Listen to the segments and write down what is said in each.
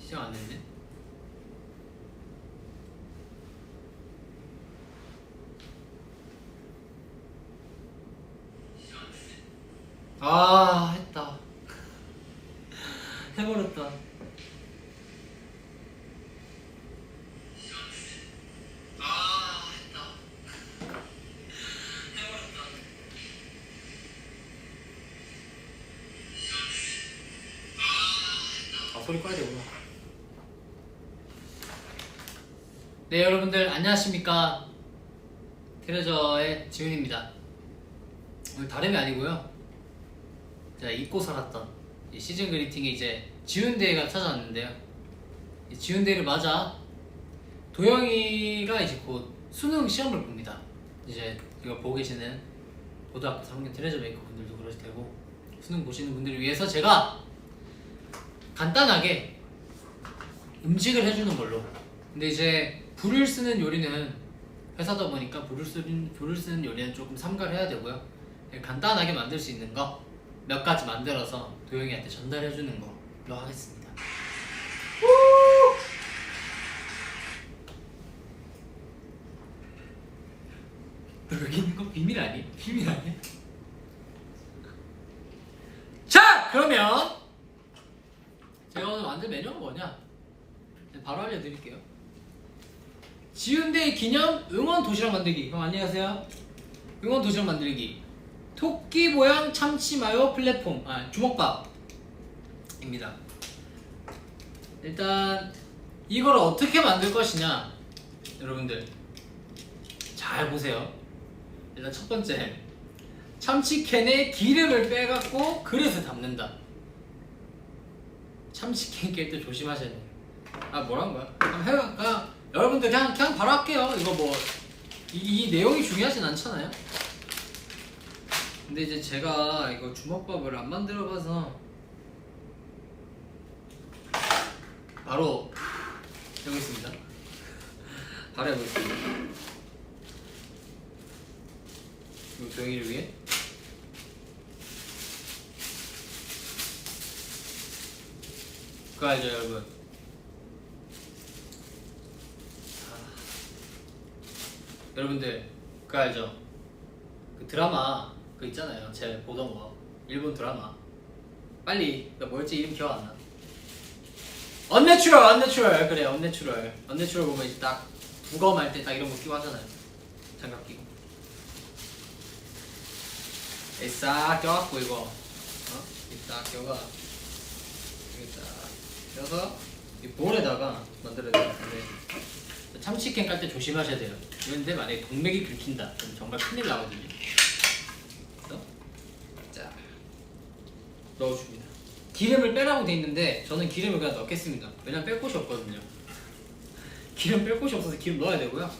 시작 안 됐네. 아, 했다. 해버렸다. 아, 했다. 해버렸다. 아, 소리 꺼야 되구나. 네, 여러분들 안녕하십니까. 트레저의 지훈입니다. 오늘 다름이 아니고요, 제가 잊고 살았던 이 시즌 그리팅이 이제 지훈데이가 찾아왔는데요. 이 지훈데이를 맞아 도영이가 이제 곧 수능 시험을 봅니다. 이제 이거 보고 계시는 고등학교 3학년 트레저 메이커 분들도 그러실 테고, 수능 보시는 분들을 위해서 제가 간단하게 음식을 해주는 걸로. 근데 이제 불을 쓰는 요리는 회사다 보니까 불을 쓰는 요리는 조금 삼가해야 되고요. 간단하게 만들 수 있는 거 몇 가지 만들어서 도영이한테 전달해주는 걸로 하겠습니다. 너 여기 있는 거 비밀 아니? 비밀 아니야? 자, 그러면 제가 오늘 만든 메뉴가 뭐냐? 바로 알려드릴게요. 지훈데이 기념 응원 도시락 만들기. 형 안녕하세요. 응원 도시락 만들기. 토끼 모양 참치 마요 플랫폼, 주먹밥입니다. 일단 이걸 어떻게 만들 것이냐, 여러분들 잘 보세요. 일단 첫 번째, 참치캔에 기름을 빼갖고 그릇에 담는다. 참치캔 깰 때 조심하셔야 돼요. 뭐란 거야? 그냥 해볼까? 여러분들 그냥 바로 할게요. 이거 뭐 이 내용이 중요하진 않잖아요. 근데 이제 제가 이거 주먹밥을 안 만들어봐서 바로 해보겠습니다. 바로 해보겠습니다. 이거 도영이를 위해 그거 알죠, 여러분? 여러분들 그거 알죠? 그 드라마 그 있잖아요, 제가 보던 거, 일본 드라마. 빨리 뭐였지? 이름 기억 안 나. 언내추럴 그래. 언내추럴 보면 이제 딱 부검할 때 딱 이런 거 끼고 하잖아요. 장갑 끼고 싹 껴갖고 이거 딱 껴가 여기 딱 껴서 이 볼에다가 만들어야 되는데, 참치캔 깔 때 조심하셔야 돼요. 그런데 만약에 동맥이 긁힌다 그럼 정말 큰일 나거든요. 자, 넣어줍니다. 기름을 빼라고 돼 있는데 저는 기름을 그냥 넣겠습니다. 왜냐면 뺄 곳이 없거든요. 기름 뺄 곳이 없어서 기름 넣어야 되고요.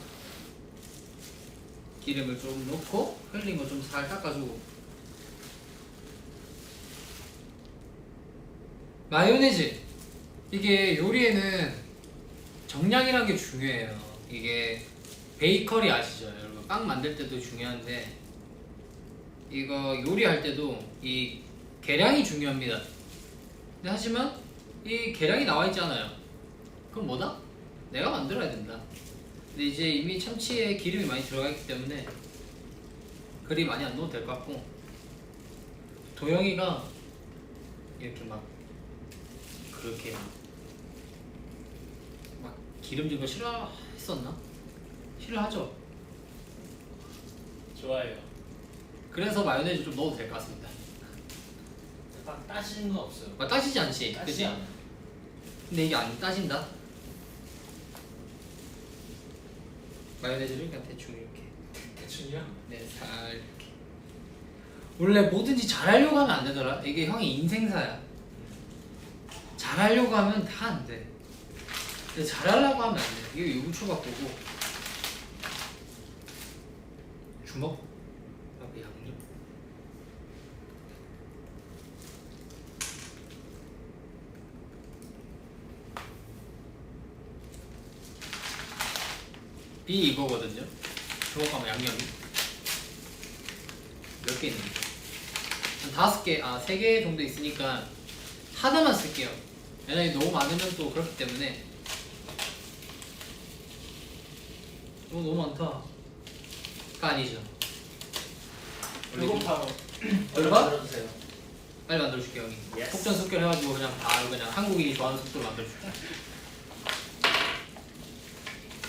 기름을 좀 넣고 흘린 거 좀 잘 닦아주고. 마요네즈, 이게 요리에는 정량이라는 게 중요해요. 이게 베이커리 아시죠, 여러분? 빵 만들 때도 중요한데 이거 요리할 때도 이 계량이 중요합니다. 근데 하지만 이 계량이 나와 있잖아요. 그럼 뭐다? 내가 만들어야 된다. 근데 이제 이미 참치에 기름이 많이 들어가 있기 때문에 그리 많이 안 넣어도 될 것 같고, 도영이가 이렇게 막 그렇게 막 기름진 거 싫어했었나? 싫어하죠? 좋아해요. 그래서 마요네즈 좀 넣어도 될 것 같습니다. 딱 따지는 건 없어요. 따지지 않지? 따지지 그치? 않아요. 근데 이게 안 따진다. 마요네즈를 그냥 대충 이렇게, 대충이요? 네, 살 이렇게. 원래 뭐든지 잘하려고 하면 안 되더라. 이게 형의 인생사야. 잘하려고 하면 다 안 돼. 근데 잘하려고 하면 안 돼. 이게 유부초밥이고 주먹밥의 양념. B 이거거든요. 주먹밥 양념이 몇 개 있는데? 한 5개, 3개 정도 있으니까 하나만 쓸게요. 에너지 너무 많으면 또 그렇기 때문에. 너무 많다. 가 아니죠. 배고파요. 배고파? 들어주세요. 빨리 만들어줄게 형이. Yes. 속전속결 해가지고 그냥 바로 그냥 한국인이 좋아하는 속도로 만들어줄게.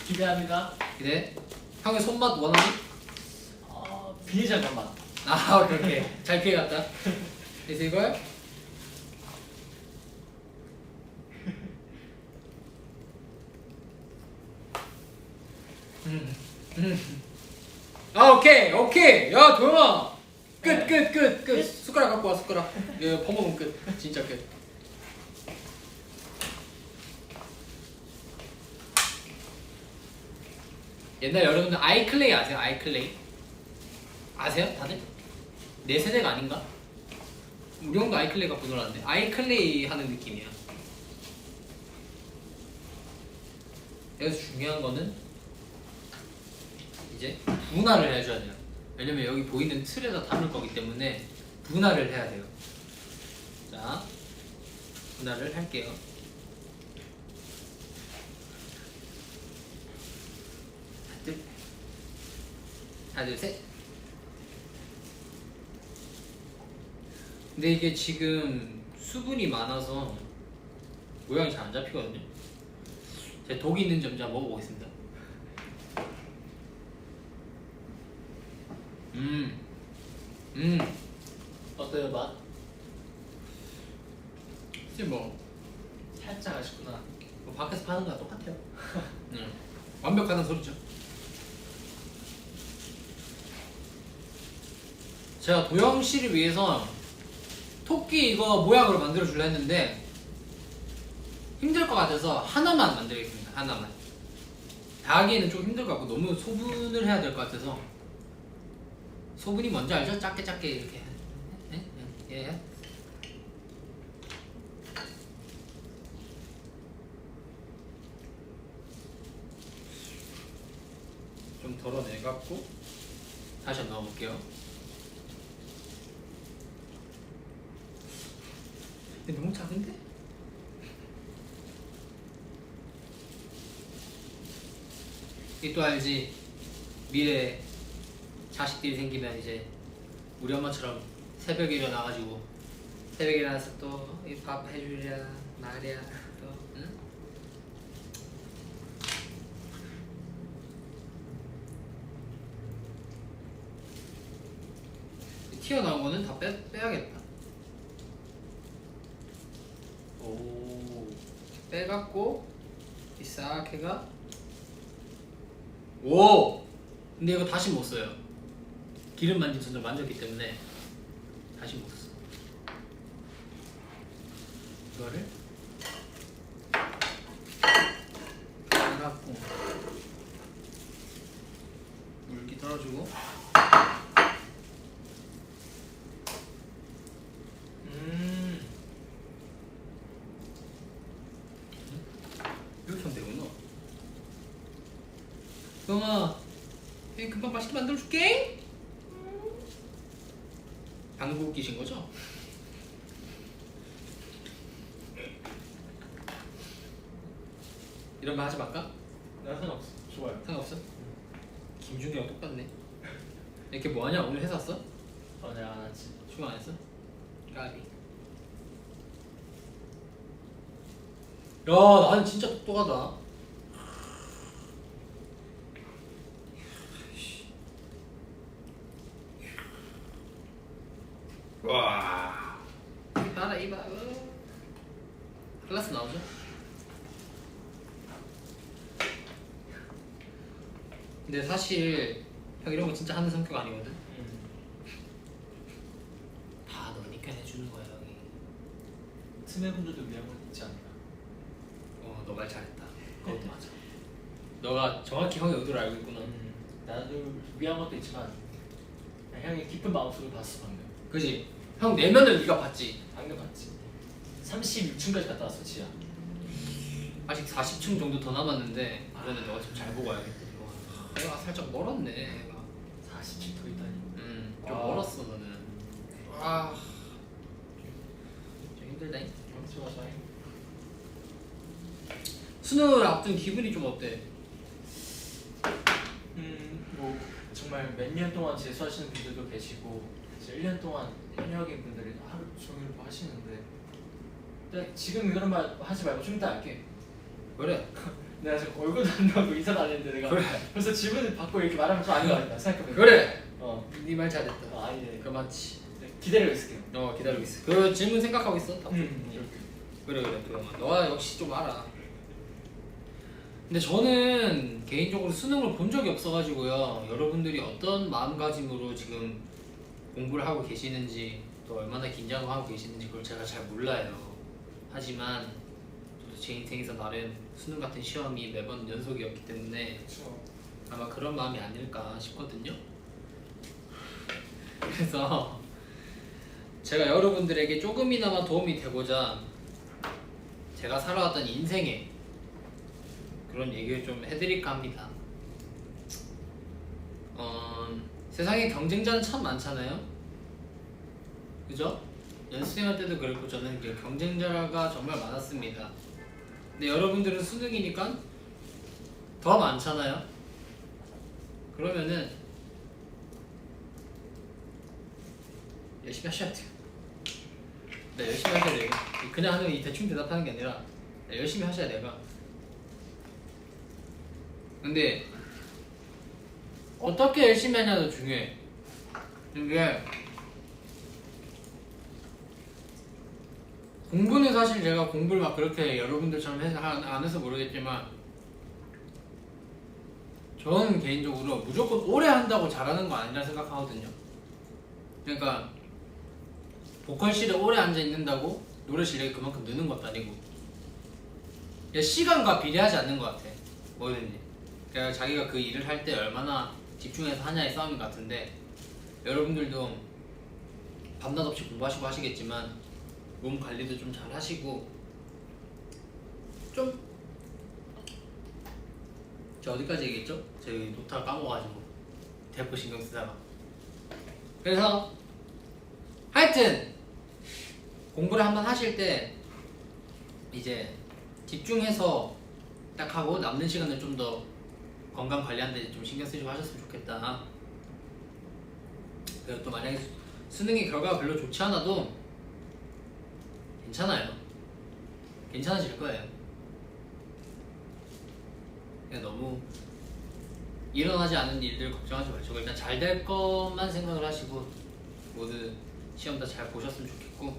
기대합니다. 기대. 형의 손맛 원하니? 비닐 잠깐만. 아 오케이. 잘 피해갔다. 그래서 이걸 아 오케이. 야 도영아 끝. 숟가락 갖고 와 숟가락. 이거 퍼먹으면 끝. 진짜 끝. 옛날 여러분들 아이클레이 아세요? 아이클레이 아세요? 다들? 내 세대가 아닌가? 우리 형도 아이클레이 갖고 놀았는데 아이클레이 하는 느낌이야. 여기서 중요한 거는 이제 분할을 해줘야 돼요. 왜냐면 여기 보이는 틀에다 담을 거기 때문에 분할을 해야 돼요. 자, 분할을 할게요. 하나 둘 셋. 근데 이게 지금 수분이 많아서 모양이 잘 안 잡히거든요. 제가 독이 있는 점 좀 먹어보겠습니다. 어때요 맛? 이제 뭐 살짝 아쉽구나. 밖에서 파는 거랑 똑같아요. 완벽하다는 소리죠. 제가 도영 씨를 위해서 토끼 이거 모양으로 만들어 줄려 했는데 힘들 것 같아서 하나만 만들겠습니다. 하나만. 다 하기에는 좀 힘들 것 같고 너무 소분을 해야 될 것 같아서. 소분이 뭔지 알죠? 작게 이렇게. 예. 좀 덜어내갖고 다시 한번 넣어볼게요. 근데 너무 작은데? 이 또 알지? 미래에 자식들이 생기면 이제 우리 엄마처럼 새벽에 일어나가지고 새벽에 일어나서 또 이 밥 해주랴 말이야 또 응? 튀어나온 거는 다 빼야겠다. 오, 빼갖고 이 싹 해가. 오! 근데 이거 다시 못 써요. 기름 만진 손으로 만졌기 때문에 다시 못 써. 이거를 빼갖고 물기 떨어주고. 이렇게 하면 되구나. 영아, 금방 맛있게 만들어줄게. 방구 웃기신 거죠? 이런 거 하지 말까? 나 상관없어. 좋아요. 상관없어? 김준이랑 똑같네. 이렇게 뭐하냐? 오늘 회사 왔어? 내가 안 하지. 출근 안 했어? 까비. 야, 나는 진짜 똑똑하다. 와. 이봐라 이봐. 클라스 나오죠? 근데 사실 형 이런 거 진짜 하는 성격 아니거든. 다 너니까 해주는 거야 형이. 틈의 분들도 위한 건 있지 않나? 너 말 잘했다. 그것도 맞아. 너가 정확히 형의 의도를 알고 있구나. 나도 위한 것도 있지만 형의 깊은 마음속을 봤어 방금. 그지? 형 내면을 네가 봤지. 방금 봤지. 36층까지 갔다 왔어 지하. 아직 40층 정도 더 남았는데 그거는 너가 좀 잘 보고 와야겠다. 내가 살짝 멀었네. 얘가. 40층 더 있다니. 좀 멀었어 너는. 좀 힘들다. 좋아. 수능을 앞둔 기분이 좀 어때? 뭐 정말 몇 년 동안 재수하시는 분들도 계시고 이제 1년 동안 현역인 분들이 하루 종일 뭐 하시는데 근데 지금 그런 말 하지 말고 좀 이따 할게. 그래. 내가 지금 얼굴도 안 나오고 인사도 안 했는데 내가 그래. 벌써 질문을 받고 이렇게 말하면 좀 아닌 것 같다 생각해보니까. 그래. 어. 네 말 잘했다. 아니네. 그만치. 네, 기다리고 있을게요. 기다리고 있어. 그 질문 생각하고 있어. 이렇게. 그래. 너가 역시 좀 알아. 근데 저는 개인적으로 수능을 본 적이 없어가지고요. 여러분들이 어떤 마음가짐으로 지금 공부를 하고 계시는지 또 얼마나 긴장을 하고 계시는지 그걸 제가 잘 몰라요. 하지만 저도 제 인생에서 나름 수능 같은 시험이 매번 연속이었기 때문에 그렇죠. 아마 그런 마음이 아닐까 싶거든요. 그래서 제가 여러분들에게 조금이나마 도움이 되고자 제가 살아왔던 인생에 그런 얘기를 좀 해드릴까 합니다. 세상에 경쟁자는 참 많잖아요. 그죠? 연습생할 때도 그랬고 저는 이제 경쟁자가 정말 많았습니다. 근데 여러분들은 수능이니까 더 많잖아요. 그러면은 열심히 하셔야 돼요. 네, 열심히 하셔야 돼요. 그냥 하는 이 대충 대답하는 게 아니라 열심히 하셔야 돼요. 근데 어떻게 열심히 하냐도 중요해. 이게 공부는 사실 제가 공부를 막 그렇게 여러분들처럼 안 해서 모르겠지만 저는 개인적으로 무조건 오래 한다고 잘하는 거 아니라 생각하거든요. 그러니까 보컬실에 오래 앉아 있는다고 노래 실력이 그만큼 느는 것도 아니고 시간과 비례하지 않는 것 같아. 뭐든지. 그러니까 자기가 그 일을 할 때 얼마나 집중해서 하냐의 싸움인 것 같은데 여러분들도 밤낮 없이 공부하시고 하시겠지만 몸 관리도 좀 잘 하시고 좀 저 어디까지 얘기했죠? 저희 노트를 까먹어가지고 대포 신경 쓰다가 그래서 하여튼 공부를 한번 하실 때 이제 집중해서 딱 하고 남는 시간을 좀 더 건강 관리하는 데 좀 신경 쓰시고 하셨으면 좋겠다. 그리고 또 만약에 수능의 결과가 별로 좋지 않아도 괜찮아요. 괜찮아질 거예요. 그냥 너무 일어나지 않은 일들 걱정하지 마시고 일단 잘 될 것만 생각을 하시고 모두 시험 다 잘 보셨으면 좋겠고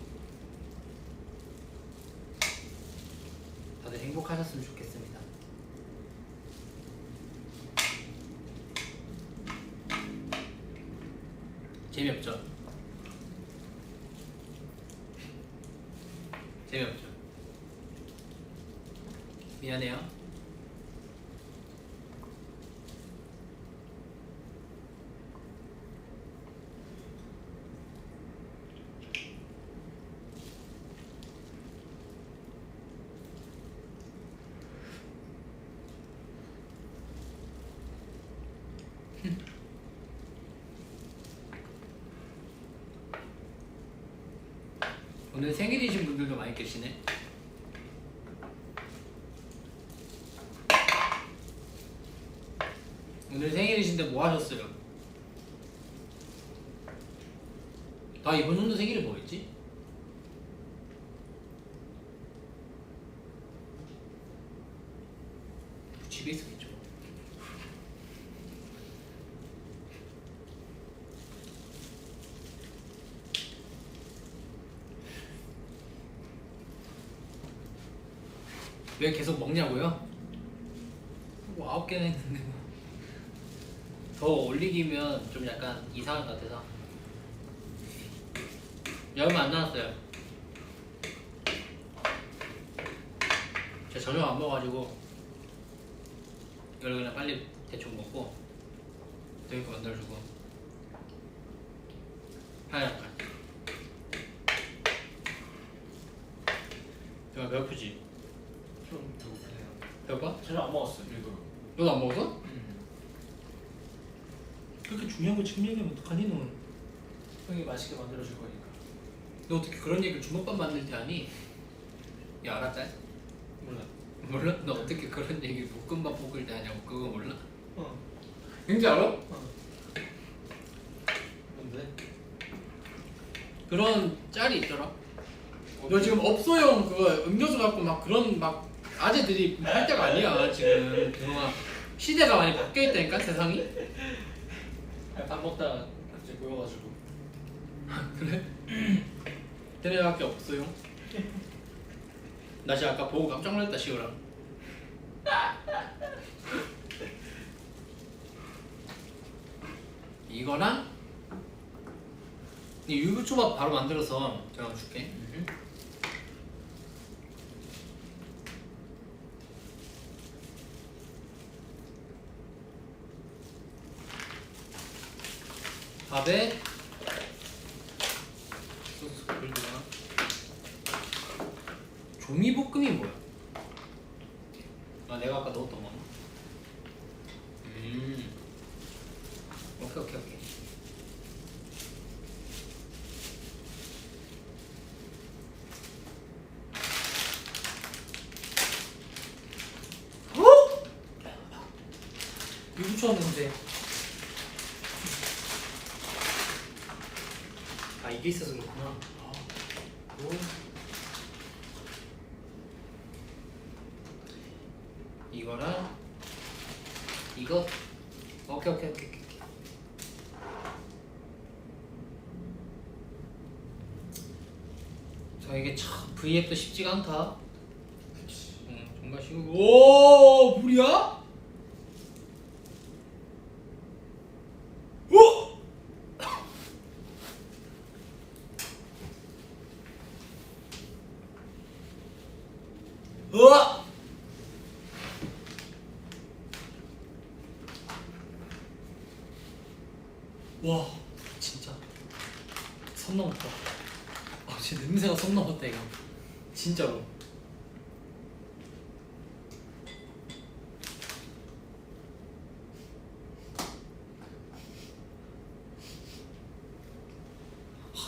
다들 행복하셨으면 좋겠습니다. 재미없죠? 재미없죠? 미안해요. 오늘 생일이신 분들도 많이 계시네. 오늘 생일이신데 뭐 하셨어요? 나 이번 연도 생일이 뭐였지? 집에 있었겠죠. 왜 계속 먹냐고요? 뭐 9개나 했는데 뭐. 더 올리기면 좀 약간 이상할 것 같아서 얼마 안 남았어요. 제가 저녁 안 먹어가지고 이걸 그냥 빨리 대충 먹고 되게 거 만들어주고 하얗게. 정말 배고프지? 좀 배고프네요. 배고파? 저녁 안 먹었어요. 일부러. 너도 안 먹었어? 그렇게 중요한 거 지금 얘기하면 어떡하니 너? 형이 맛있게 만들어줄 거니까. 너 어떻게 그런 얘기를 주먹밥 만들 때 하니? 야 알았다. 몰라. 몰라? 너 어떻게 그런 얘기 볶음밥 볶을 때 하냐고 그거 몰라? 어. 왠지 알아? 뭔데? 그런 짤이 있더라. 너 지금 업소용 그거 음료수 갖고 막 그런 막 아재들이 할 때가 아니야 지금. 그동안 시대가 많이 바뀌어 있다니까 세상이. 밥 먹다가 갑자기 보여가지고. 그래? 걔네밖에 없어요. 나 지금 아까 보고 깜짝 놀랐다 시우랑. 이거랑 이 유부초밥 바로 만들어서 제가 줄게. 밥에 소스 올리거나. 조미볶음이 뭐야? 아 내가 아까 넣었던 거. 오케이. 어? 유부초였는데. 아 이게 있어서 그렇구나. 오. 이거랑 이거. 오케이. 자 이게 참 V앱도 쉽지가 않다. 정말 쉬워. 오 물이야? 오! 으아! 와 진짜 선 넘었다. 아 진짜 냄새가 선 넘었다 이거 진짜로.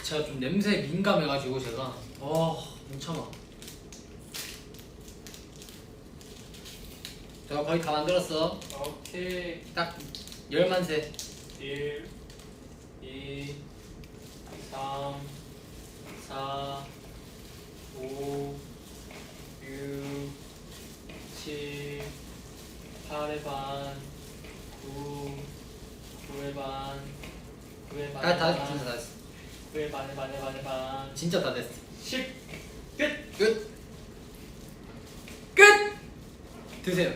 제가 좀 냄새에 민감해가지고 제가 못 참아. 제가 거의 다 만들었어. 오케이. 딱 10만세. 1, 2, 3, 4, 5, 6, 7, 8의 반, 9, 9의 반, 9의 반, 다 됐어 진짜 다 됐어. 9의 반의 반, 진짜 다 됐어. 10, 끝! 끝! 드세요.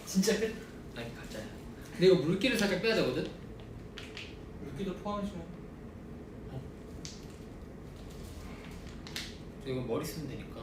진짜 끝? 아니 가짜야. 근데 이거 물기를 살짝 빼야 되거든? 물기도 포함이죠. 이거 머리 쓰면 되니까.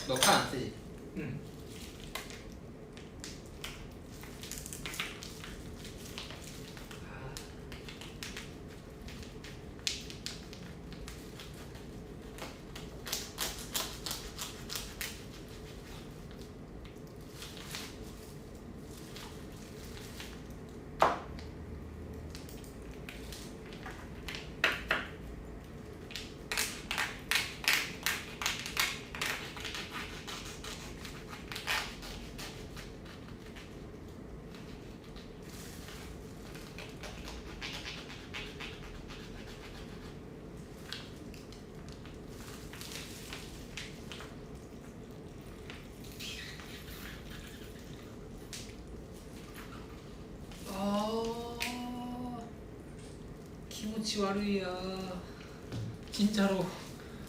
너 칼 안 쓰지? 응. 키모치 와루이야. 진짜로.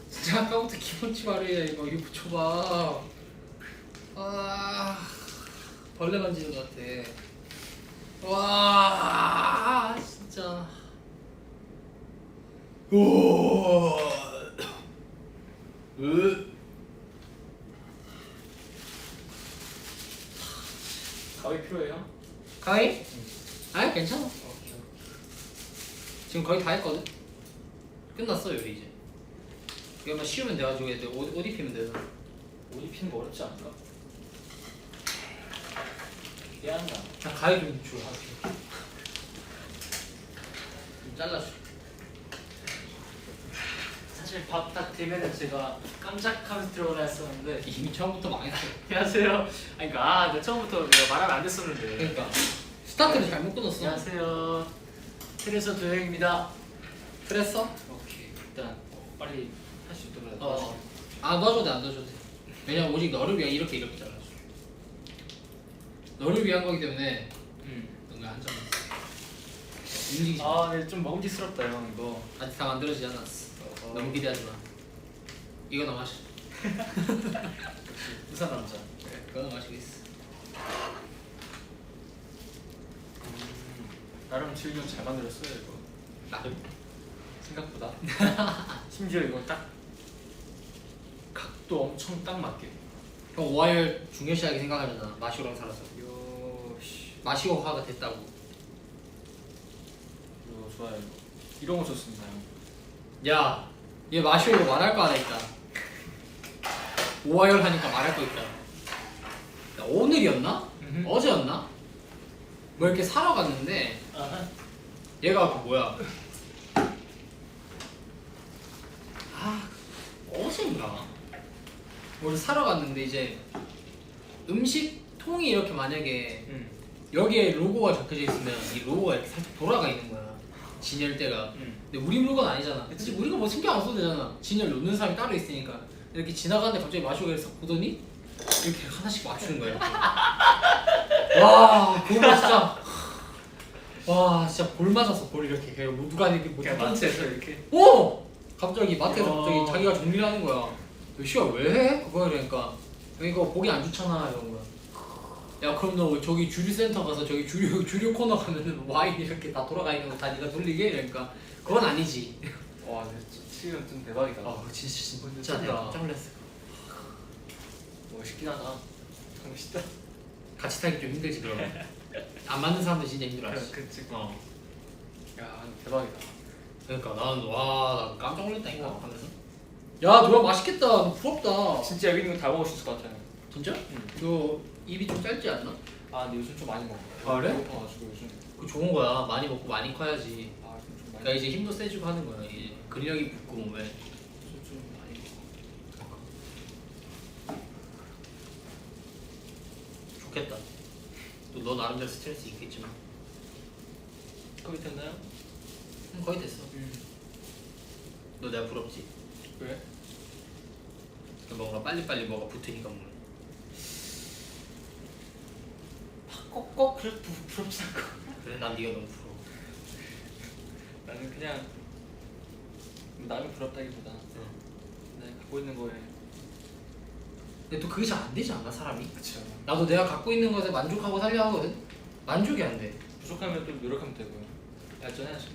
진짜 아까부터 키모치 와루이야 이거 유부초밥. 벌레 만지는 것 같아. 와 진짜. 가위 필요해요? 가위? 아니 괜찮아. 오케이. 지금 거의 다 했거든. 끝났어 요리 이제. 이거만 씌우면 돼가지고 이제 옷 입히면 되잖아. 옷 입히는 거 어렵지 않을까? 미안하다. 나 가위 좀 줘. 좀 잘라줘. 사실 밥 딱 되면은 제가 깜짝하면서 들어오라 했었는데 이미 처음부터 망했어. 안녕하세요. 아니 그러니까 내 처음부터 내가 말하면 안 됐었는데. 그러니까 스타트를 잘못 끊었어. 안녕하세요. 테레사 도영입니다. 그랬어? 오케이. 일단 빨리 할 수 있도록 어. 아 넣어줘도 돼, 안 넣어줘도 돼. 왜냐면 오직 너를 위한 이렇게 잘라줘. 너를 위한 거기 때문에 뭔가 한 점. 움직이지 마. 아, 네, 좀 먹음직스럽다 형 이거. 아직 다 만들어지지 않았어. 너무 기대하지 마. 이거 너 마셔. 부산 남자. 그래, 그거 너 마시고 있어. 나름 지훈이 형 잘 만들었어요 이거. 나름? 생각보다. 심지어 이거 딱 각도 엄청 딱 맞게. 형 5화열 중요시하게 생각하잖아. 마시오랑 살아서. 요시. 마시오화가 됐다고. 이거 좋아요 이거. 이런 거 좋습니다 형. 야, 얘 마시오 이거 말할 거 하나 있다. 5화열 하니까 말할 거 있다. 야, 오늘이었나? 어제였나? 뭐 이렇게 사러 갔는데 아하. 얘가 그 뭐야? 아 어젠가? 뭘 사러 갔는데 이제 음식 통이 이렇게 만약에 여기에 로고가 적혀져 있으면 이 로고가 이렇게 살짝 돌아가 있는 거야. 진열대가. 근데 우리 물건 아니잖아. 그치. 그치? 우리가 뭐 신경 안 써도 되잖아. 진열 놓는 사람이 따로 있으니까. 이렇게 지나가는데 갑자기 마시오가 싹 보더니 이렇게 하나씩 맞추는 거야. 와 그거 진짜. 와 진짜 볼 맞았어. 볼 이렇게 그냥 뭐 누가 이렇게 뭐 그냥 마트에서 이렇게. 오! 갑자기 마트에서 야. 갑자기 자기가 정리를 하는 거야. 너 씨야 왜 해? 그거 이러니까 이거 보기 안 좋잖아 이런 거야. 야 그럼 너 저기 주류센터 가서 저기 주류 코너 가면은 와인 이렇게 다 돌아가 있는 거 다 네가 돌리게 이러니까 그건 아니지. 와, 근데 지금 좀 대박이다. 진짜 내가 깜짝 놀랐어. 멋있긴 하다. 멋있다. 같이 타기 좀 힘들지 그러면. 안 맞는 사람들 진짜 힘들어하지. 그치. 어. 야, 대박이다. 그러니까 나는 와 나 깜짝 놀랐다니까 하면서. 야 너야 맛있겠다. 너 부럽다. 진짜 여기 있는 거 다 먹을 수 있을 것 같아요. 진짜? 응. 너 입이 좀 짧지 않나? 아, 근데 요즘 좀 많이 먹어. 아, 그래? 배고파가지고 요즘. 그 좋은 거야. 많이 먹고 많이 커야지. 아, 좀 많이. 그러니까 이제 힘도 세지고 하는 거야. 이제 근력이 붙고 몸에. 좀 많이 먹어. 좋겠다. 또 너 나름대로 스트레스 있겠지만. 거의 됐나요? 거의 됐어. 너 내가 부럽지? 왜? 뭔가 빨리빨리 뭐가 붙으니까 뭐. 꼭 그렇게 부럽지 않고. 그래 난 네가 너무 부러워. 나는 그냥 남이 부럽다기보다 내가 갖고 있는 거에. 근데 또 그게 잘 안 되지 않나 사람이? 그쵸. 나도 내가 갖고 있는 것에 만족하고 살려 하거든. 만족이 안 돼. 부족하면 또 노력하면 되고요. 얄전해야지.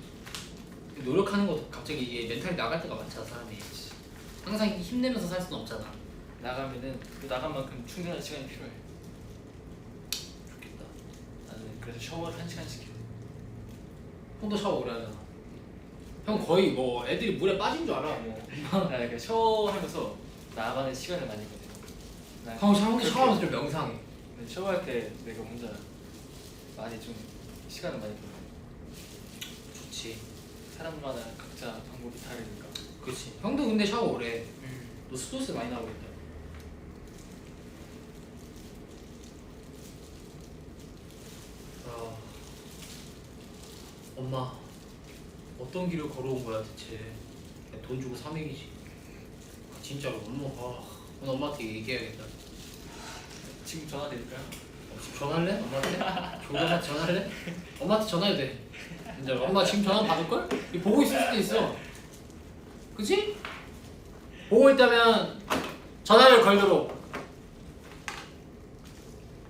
노력하는 것도 갑자기 이게 멘탈이 나갈 때가 많잖아 사람이. 항상 힘내면서 살 수는 없잖아. 나가면은 또 나간 만큼 충전할 시간이 필요해. 좋겠다. 나는 그래서 샤워를 1시간씩 해. 형도 샤워 오래 하잖아. 형 거의 뭐 애들이 물에 빠진 줄 알아. 뭐. 나 그러니까 샤워하면서 나가는 시간을 많이 거든. 형 샤워하면서 좀 명상해. 샤워할 때 내가 혼자 많이 좀 시간을 많이 보내. 좋지. 사람마다 각자 방법이 다르니까. 그렇지. 형도 근데 샤워 오래 해. 너 스트레스 많이 나고 있다. 아, 엄마 어떤 길을 걸어온 거야 대체? 그냥 돈 주고 사먹이지. 아, 진짜로 엄마 오늘 엄마한테 얘기해야겠다. 지금 전화 드릴까요? 지금 전화할래? 엄마한테? 조금만 전화할래? 엄마한테 전화해도 돼. 진짜 엄마 지금 전화 받을걸? 이거 보고 있을 수도 있어. 그치? 보고 있다면 전화를 걸도록.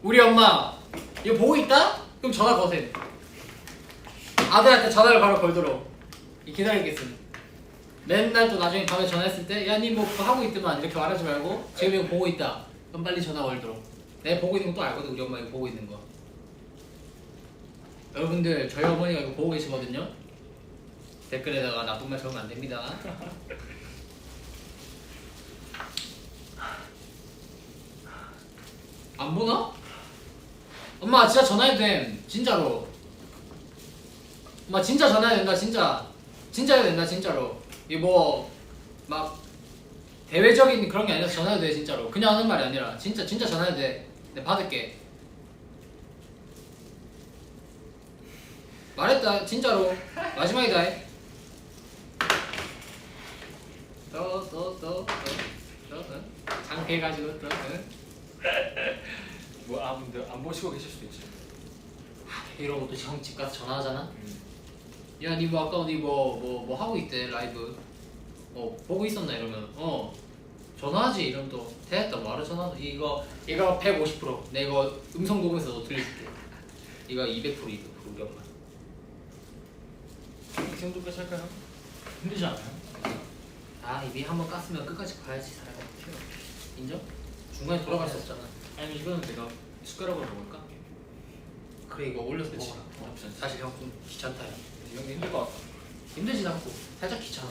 우리 엄마 이거 보고 있다? 그럼 전화 거세요. 아들한테 전화를 바로 걸도록 기다리겠습니다. 맨날 또 나중에 밤에 전화했을 때 야 니 뭐 그거 하고 있더만 이렇게 말하지 말고 지금 이거 보고 있다. 그럼 빨리 전화 걸도록. 내가 보고 있는 거 또 알거든. 우리 엄마 이거 보고 있는 거. 여러분들 저희 어머니가 이거 보고 계시거든요. 댓글에다가 나쁜 말 적으면 안 됩니다. 안 보나? 엄마 진짜 전화해도 됨. 진짜로. 엄마 진짜 전화해야 된다. 진짜 해야 된다. 진짜로. 이게 뭐 막 대외적인 그런 게 아니라 전화해도 돼. 진짜로. 그냥 하는 말이 아니라 진짜 전화해도 돼. 내가 받을게. 말했다. 진짜로. 마지막이다. 또 장패해가지고 또 뭐 안 보시고 계실 수도 있지. 이러고 또 형 집 가서 전화하잖아. 야, 니 뭐 아까 니 뭐 하고 있대 라이브. 보고 있었나 이러면 전화하지. 이러면 또 됐다. 뭐하러 전화? 이거 150%. 내 이거 음성 녹음해서 너 들려줄게. 이거 200% 우리 엄마. 이 정도까지 할까요? 힘들지 않아요? 아, 입이 한번 깠으면 끝까지 가야지 사람. 인정? 중간에 돌아갈 수 없잖아. 아니면 이거는 내가 숟가락으로 먹을까? 그래 이거 올려서 그치. 먹어라. 사실 형 좀 귀찮다. 야. 형이 힘들 것 같다. 힘들진 않고 살짝 귀찮아.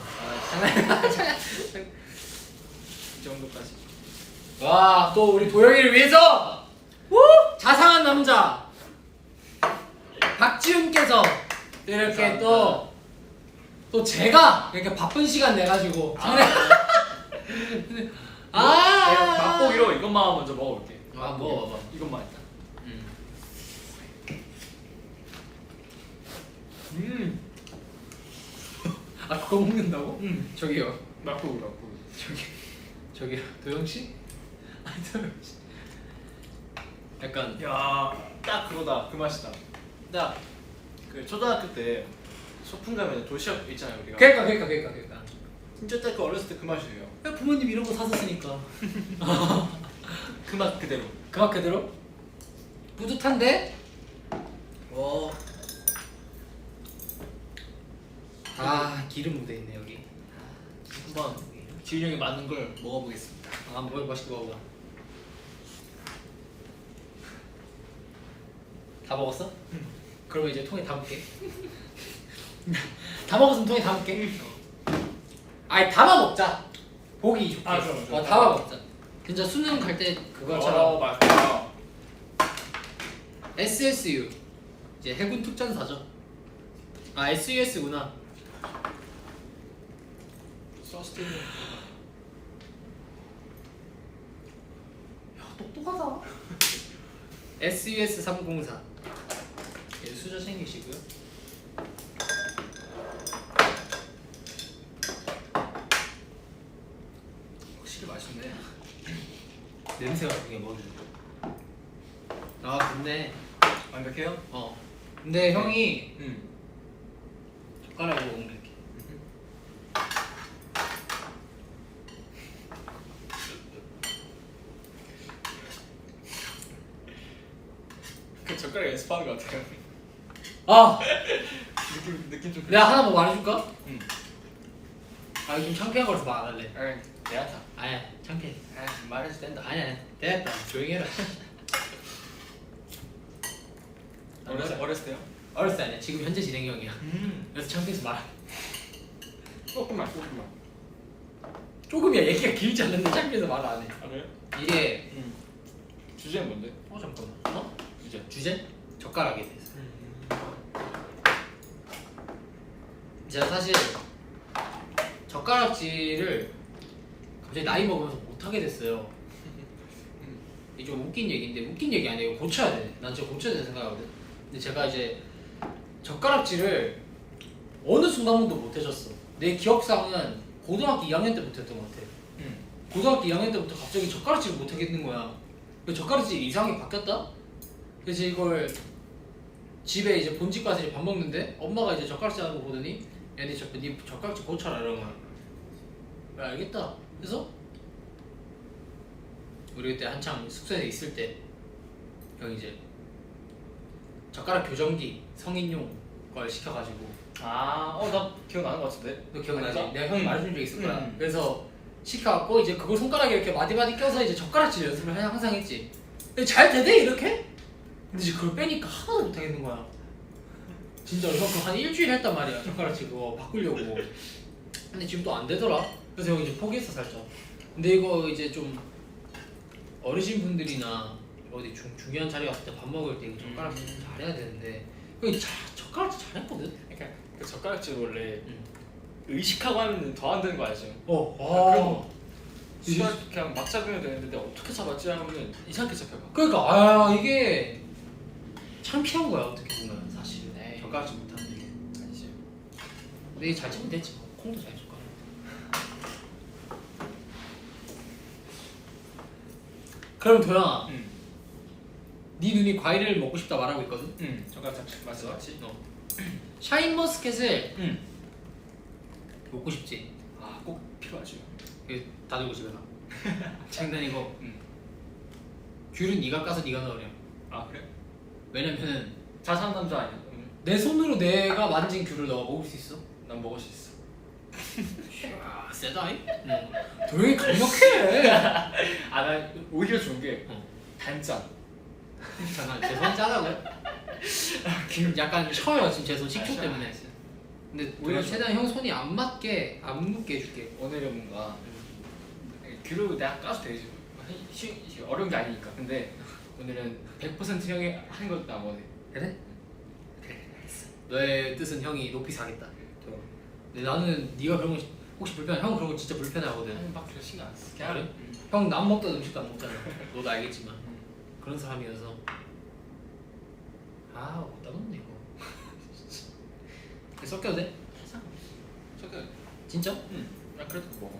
이 정도까지. 와, 또 우리 도영이를 위해서 자상한 남자 박지훈께서 이렇게 또 제가 이렇게 바쁜 시간 내 가지고 내가 맛보기로 이것만 먼저 먹어볼게. 먹어봐. 이것만 일단. 아, 그거 먹는다고? 저기요. 맛보기. 저기요. 도영 씨? 아니, 도영 씨. 약간 야, 딱 그거다. 그 맛이다. 딱 그 초등학교 때 소풍 가면 도시락 있잖아요 우리가. 그러니까. 진짜 딱 그 어렸을 때 그 맛이에요. 야, 부모님 이런 거 사줬으니까. 그 맛 그대로. 그 맛 그대로? 뿌듯한데? 기름 묻어 있네 여기. 한번 지훈이 형이 맞는 걸 먹어보겠습니다. 뭐 맛있게 먹어봐. 다 먹었어? 그러면 이제 통에 담을게. 다 먹었으면 통에 담을게. 아니 담아 먹자. 보기 좋게. 좋아. 담아 먹자. 진짜 수능 갈 때 그거처럼. 맛있다. SSU 이제 해군 특전사죠. SUS구나. 서스테인. 똑똑하다. SUS 304. 수저 챙기시고요. 확실히 맛있네. 냄새가 되게 먼저. 근데 완벽해요? 근데 형이 응. 젓가락으로 먹는 게. 그 젓가락 연습하는 것 같아요. 느낌 좀. 내가 하나 뭐 말해줄까? 응. 이거 좀 창피한 거라서 말 안 할래. 내가 다. 아니야, 창피해. 말해도 된다. 아니야, 됐다. 조용히 해라. 어렸을 때요? 어렸을 때 아니야. 지금 현재 진행형이야. 그래서 창피해서 말 안 해. 조금만. 조금이야. 얘기가 길지 않는데 창피해서 말 안 해. 아 그래? 이게 주제는 뭔데? 잠깐만. 주제. 주제? 젓가락에 대해서. 제가 사실 젓가락질을 갑자기 나이 먹으면서 못하게 됐어요. 이게 좀 웃긴 얘기인데 웃긴 얘기 아니에요. 고쳐야 돼. 난 진짜 고쳐야 되는 생각하거든. 근데 제가 이제 젓가락질을 어느 순간부터 못해졌어. 내 기억상은 고등학교 2학년 때부터 했던 것 같아. 고등학교 2학년 때부터 갑자기 젓가락질을 못하겠는 거야. 젓가락질이 이상하게 바뀌었다? 그래서 이걸 집에 이제 본집 가서 이제 밥 먹는데 엄마가 이제 젓가락질 하는 거 보더니 야, 니 젓가락질 고쳐라 이러는 거야. 그래, 알겠다. 그래서 우리 그때 한창 숙소에 있을 때 형이 이제 젓가락 교정기 성인용 걸 시켜가지고. 나 기억나는 것 같은데. 너 기억나지? 아닌가? 내가 형이 말해준 적 있을 거야. 음. 그래서 시켜갖고 이제 그걸 손가락에 이렇게 마디마디 껴서 이제 젓가락질 연습을 항상 했지. 근데 잘 되대 이렇게? 근데 이제 그걸 빼니까 하나도 못하겠는 거야. 진짜로 형 그거 한 일주일 했단 말이야. 젓가락질 그거 바꾸려고. 근데 지금 또 안 되더라. 그래서 형 이제 포기했어 살짝. 근데 이거 이제 좀 어르신 분들이나 어디 중요한 자리 갔을 때 밥 먹을 때 이거 젓가락질 좀 잘해야 되는데 그 젓가락질 잘했거든. 그러니까 그 젓가락질 원래 응. 의식하고 하면 더 안 되는 거 알죠? 어. 수학 그냥 막 잡으면 되는데 어떻게 잡았지 하면 이상하게 잡혀가. 그러니까 이게 창피한 거야 어떻게 보면 사실. 에이. 젓가락질 못하는 게. 아니지. 근데 이게 잘 치면 됐지 뭐. 콩도 잘 줄 거야. 그럼 도영아, 응. 네 눈이 과일을 먹고 싶다 말하고 있거든. 응. 젓가락 맞지 맞지. 샤인머스켓을 응. 먹고 싶지. 꼭 필요하지. 이거 다 들고 집에 가. 장난이고. 응. 귤은 네가 까서 네가 넣으렴. 그래? 왜냐면은 자상한 남자 아니야? 응. 내 손으로 내가 만진 귤을 너가 먹을 수 있어? 난 먹을 수 있어. 야, 세다잉? 도영이 강력해. 나 오히려 좋은 게 어. 단짠. 잠깐 제 손 짜다고요? 약간 쳐요 지금 제 손 식초 때문에. 근데 오히려 최대한 형 손이 안 묻게 해줄게. 오늘은 뭔가 귤을 내가 까도 되지. 어려운 게 아니니까. 근데 오늘은 100% 형이 하는 것도 나 원해. 그래? 그래 알겠어. 너의 뜻은 형이 높이 사겠다. 근데 나는 네가 그런 거 혹시 불편해? 형 그런 거 진짜 불편해하거든. 하는 밖에 신경 안 써. 그래? 응. 형 남 먹던 음식도 안 먹잖아. 너도 알겠지만 그런 사람이어서 어디다 넣네 이거. 섞여도 돼? 저거 진짜? 응. 나 그래도 먹어.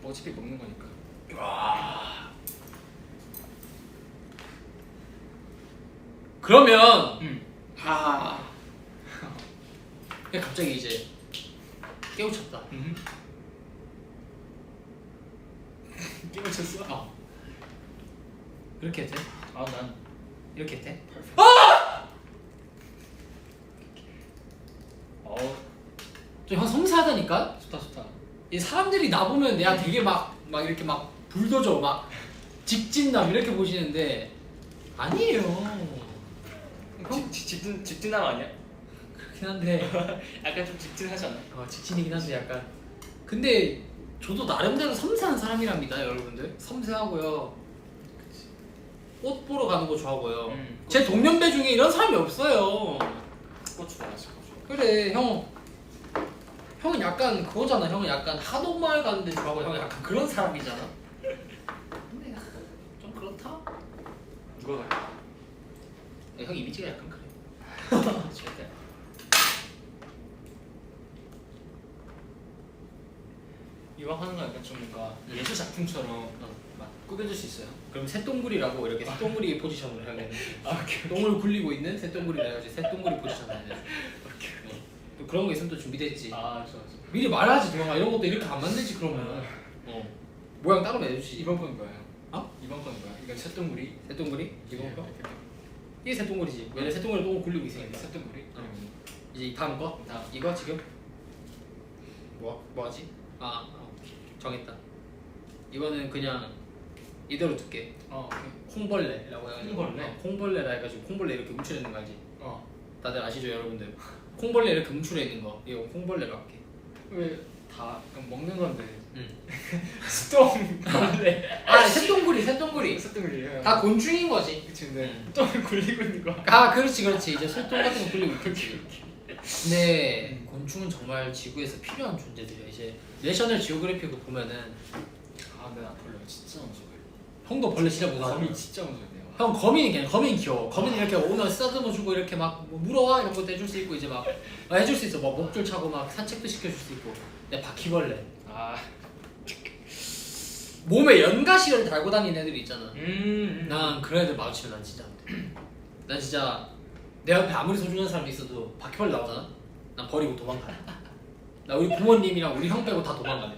어차피 먹는 거니까. 와. 그러면 응. 그냥 갑자기 이제 깨우쳤다. 깨우쳤어? 이렇게 해도 돼? 난 이렇게 해도 돼? 좀 형 섬세하다니까? 좋다. 이 사람들이 나 보면 내가 되게 막 이렇게 막 불도저 막 직진남 이렇게 보시는데 아니에요. 형 직진남 아니야? 그렇긴 한데 약간 좀 직진하잖아. 직진이긴 한데 약간 근데 저도 나름대로 섬세한 사람이랍니다 여러분들. 섬세하고요. 꽃 보러 가는 거 좋아하고요. 제 동년배 중에 이런 사람이 없어요. 꽃 좋아하지. 그래 형은 약간 그거잖아. 형은 약간 한옥마을 가는 데 좋아하고 형은 약간 그런 사람이잖아. 근데 좀 그렇다. 누가 가? 형 이미지가 약간 그래. 절대. 이왕 하는 거 약간 좀 뭔가 예술 작품처럼 막 꾸며줄 수 있어요. 그럼 새똥구리라고 이렇게 새똥구리 포지션으로 해야겠네. 똥을 굴리고 있는 새똥구리라 해야지. 새똥구리 포지션 해야지. 또 그런 거 있으면 또 준비됐지. 좋아. 미리 말하지 도영아. 이런 것도 이렇게 안 만들지 그러면. 모양 따로 내주지. 이번 건 뭐예요? 이번 건 뭐야? 이건 새똥구리. 새똥구리? 이번 거? 이게 새똥구리지. 왜냐 새똥구리 똥을 굴리고 있으니까. 새똥구리. 이제 다음 거? 다음. 이거 지금? 뭐하지? 정했다. 이거는 그냥 이대로 둘게. 콩벌레라고 해가지고. 콩벌레? 콩벌레라 해가지고 콩벌레 이렇게 움츠려 있는 거 알지? 다들 아시죠 여러분들? 콩벌레 이렇게 움츠려 있는 거. 이거 콩벌레로 할게. 왜 다 먹는 건데? 새똥벌레. 새똥구리. 새똥구리. 다 곤충인 거지. 그치. 근데 똥을 굴리고 있는 거. 그렇지. 이제 술똥 같은 거 굴리고 있겠지. 근데 곤충은 정말 지구에서 필요한 존재들이야. 이제 내셔널 지오그래피그 보면은 내가 벌레 진짜 무서워요. 형도 벌레 진짜 무서워. 거미 진짜 무서워요. 형 거미는 귀여워. 거미는 이렇게 오면 쓰다듬어 주고 이렇게 막뭐 물어와 이런 것도 해줄 수 있고 이제 막 해줄 수 있어. 막 목줄 차고 막 산책도 시켜줄 수 있고. 근데 바퀴벌레. 몸에 연가시를 달고 다니는 애들이 있잖아. 난 그런 애들 마주치면 난 진짜 안 돼. 난 진짜 내 옆에 아무리 소중한 사람이 있어도 바퀴벌레 나오잖아? 난 버리고 도망가. 나 우리 부모님이랑 우리 형 빼고 다 도망가네.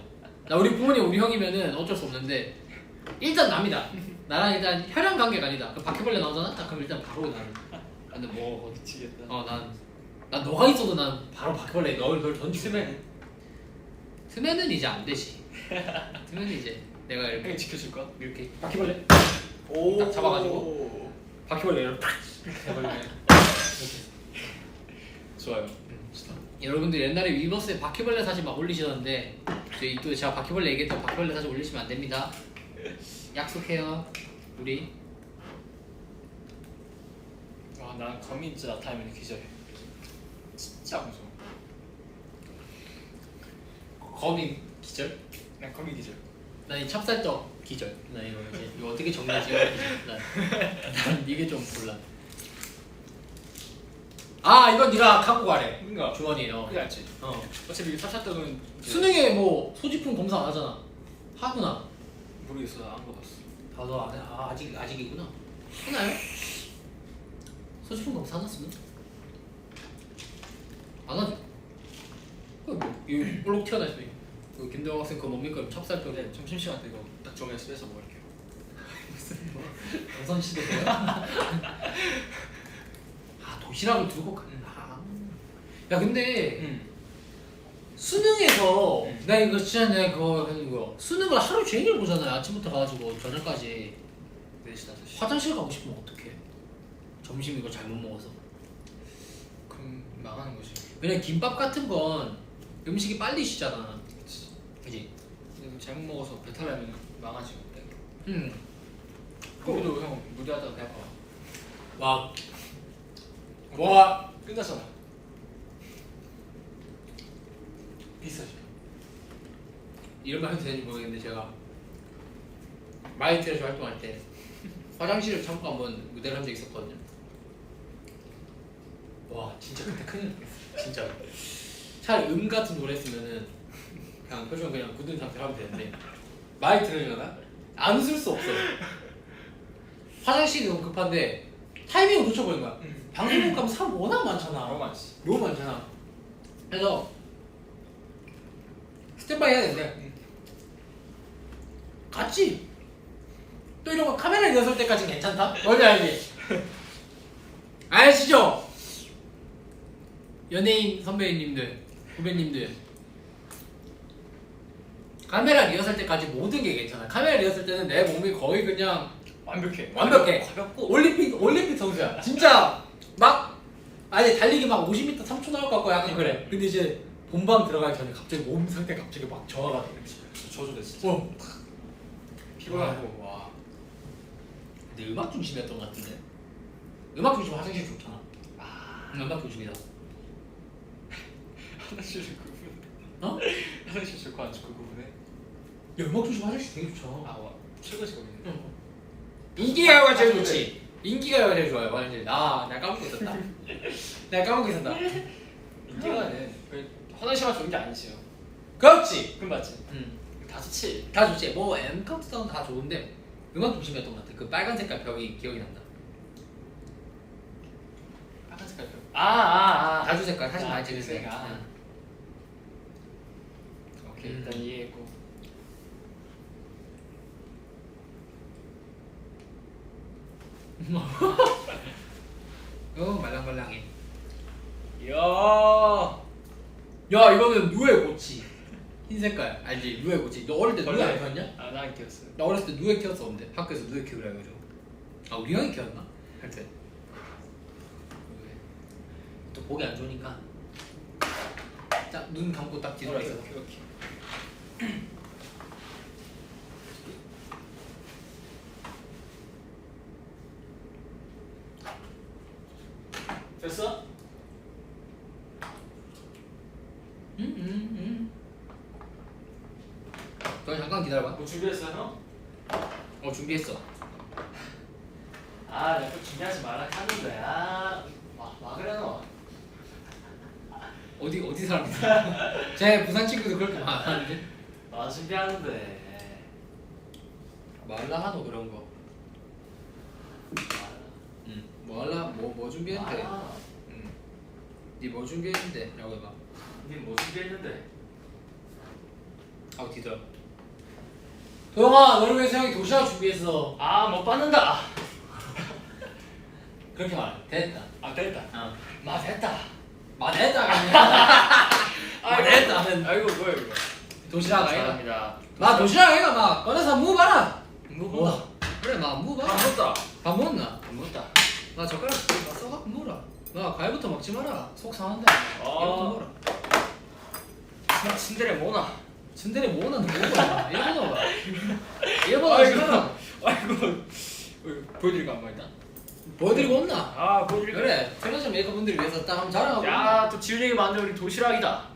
나 우리 부모님 우리 형이면은 어쩔 수 없는데 일단 남이다. 나랑 일단 혈연 관계가 아니다. 그 바퀴벌레 나오잖아? 딱 그럼 일단 바로 나는. 근데 뭐 미치겠다. 난 난 너가 있어도 난 바로 바퀴벌레 널 던지고. 스맨은 스매는 이제 안 되지. 스매는 이제 내가 이렇게 형이 지켜줄 거야? 이렇게 바퀴벌레 오. 딱 잡아가지고. 바퀴벌레 이렇게 탁 해버리면 이렇게. 좋아요. 여러분들 옛날에 위버스에 바퀴벌레 사진 막 올리시던데 저희 또 제가 바퀴벌레 얘기했던 바퀴벌레 사진 올리시면 안 됩니다. 약속해요 우리. 아, 난 거미 진짜 나타나면 기절해. 진짜 무서워. 거미 기절? 난 거미 기절. 난 이 찹쌀떡 기절. 나 이거 어떻게 정리하지? 난 이게 좀 몰라. 아 이건 네가 갖고 가래. 뭔가 주머니에요. 그게 알지. 어차피 찹쌀떡은 수능에 뭐 소지품 검사 안 하잖아. 하구나. 모르겠어. 나 안 받았어. 나도 안 해. 아 아직이구나. 하나요? 소지품 검사 하나 쓰면? 안 하죠. 이 볼록 튀어나 있어. 그 김대호 학생 그거 뭡니까? 찹쌀떡. 네, 점심시간 때 이거 딱 정해서 빼서 먹을게요. 조선 시대예요? 아 도시락을 들고 가. 야 근데 수능에서 나 이거 진짜 내가 그거 수능을 하루 종일 보잖아요. 아침부터 가가지고 저녁까지. 4시 5시. 화장실 가고 싶으면 어떡해? 점심 이거 잘못 먹어서. 그럼 망하는 거지. 왜냐면 김밥 같은 건 음식이 빨리 식잖아. 그치. 그지? 근데 잘못 먹어서 배탈나면 망하지 그때. 응. 거기도 형 무리하다가 배아파. 와. 끝났잖아. 비싸지. 이런 말 해도 되는지 모르겠는데 제가 마이트에서 활동할 때 화장실을 참고 한번 무대를 한 적이 있었거든요. 와 진짜 그때 큰일 났어. 진짜. 차라리 같은 노래 했으면은 그냥 표정 그냥 굳은 상태로 하면 되는데 마이트를 하나? 안 웃을 수 없어. 화장실이 너무 급한데 타이밍을 놓쳐버린 거야. 방송국 가면 사람 워낙 많잖아. 너무 많지. 너무 많잖아. 그래서 스탠바이 해야 되는데 같이 또 이런 거 카메라 리허설 때까지는 괜찮다? 뭔지 알지? 아시죠? 연예인 선배님들, 후배님들 카메라 리허설 때까지 모든 게 괜찮아. 카메라 리허설 때는 내 몸이 거의 그냥 완벽해. 가볍고 올림픽 선수야. 진짜 막 아니 달리기 막 50m 3초 나올 것 같고 약간 그래. 근데 이제 본방 들어가기 전에 갑자기 몸 상태 갑자기 막 저하가 돼. 저주돼 진짜. 피곤하고 와. 근데 음악 중심이었던 것 같은데. 음악 중심 화장실 좋잖아. 음악 중심이다. 화장실 그 부분에. 어? 화장실 좋고 안 좋고 그 부분에. 야 음악 중심 화장실 되게 좋잖아. 와. 최고지 거기는. 인기가요가 제일 좋지. 인기가요가 제일 좋아요. 화장실. 내가 까먹고 있었다. 내가 까먹고 있었다. 인기가는 화장실만 좋은 게 아니지요. 그렇지. 그건 맞지. 다 좋지. 다 좋지. 뭐 엠카운트다운 다 좋은데 음악 중심이었던 것 같아. 그 빨간 색깔 벽이 기억이 난다. 빨간 색깔 표. 다주 색깔 사진 많이 그 찍으세요. 색깔. 오케이 일단 이해했고. 말랑말랑해. 이야. 야 이거는 누에 고치. 흰 색깔 알지? 누에 고치. 너 어릴 때 누에 안 키웠냐? 난 키웠어. 나 어렸을 때 누에 키웠었는데 학교에서 누에 키우라 해가지고. 우리 형이 키웠나? 할 때. 또 보기 안 좋으니까. 딱 눈 감고 딱 뒤돌아 있어. 오케이. 됐어? 너 잠깐 기다려봐. 뭐 준비했어 형? 준비했어. 내가 또 준비하지 말라 하는데 와 그래 너. 어디 사람이야? 제 부산 친구도 그렇게 말하는데. 준비하는데. 말라 하노 그런 거. 뭐 준비했는데? 니 뭐 준비했는데? 라고 해봐. 니뭐 준비했는데? 하고 뒤돌아. 도영아, 너를 위해서 형이 도시락 준비했어. 못 받는다. 그렇게 말해. 됐다. 됐다. 어. 됐다. 말했다. 말했다는 아이고 뭐야 이거. 도시락 아이가. 감사합니다. 나 도시락 아이가 막 꺼내서 먹어봐라. 먹어봐. 그래 막 먹어봐. 밥 먹다. 밥 먹나? 안 먹다. 나 젓가락 나 써갖고 먹어라. 나 과일부터 먹지 마라. 속 상한다. 이거부터 먹어라. 침대에 뭐나. 순대를 뭐나 먹어라. 이거 먹어라. 이거 먹어라. 아이고. 보여드릴까 안 말이다. 보여드리고 없나? 아 보여드릴까. 그래. 생활점 메이커분들을 위해서 딱 한번 자랑하고. 야또 지훈이 형이 만든 우리 도시락이다.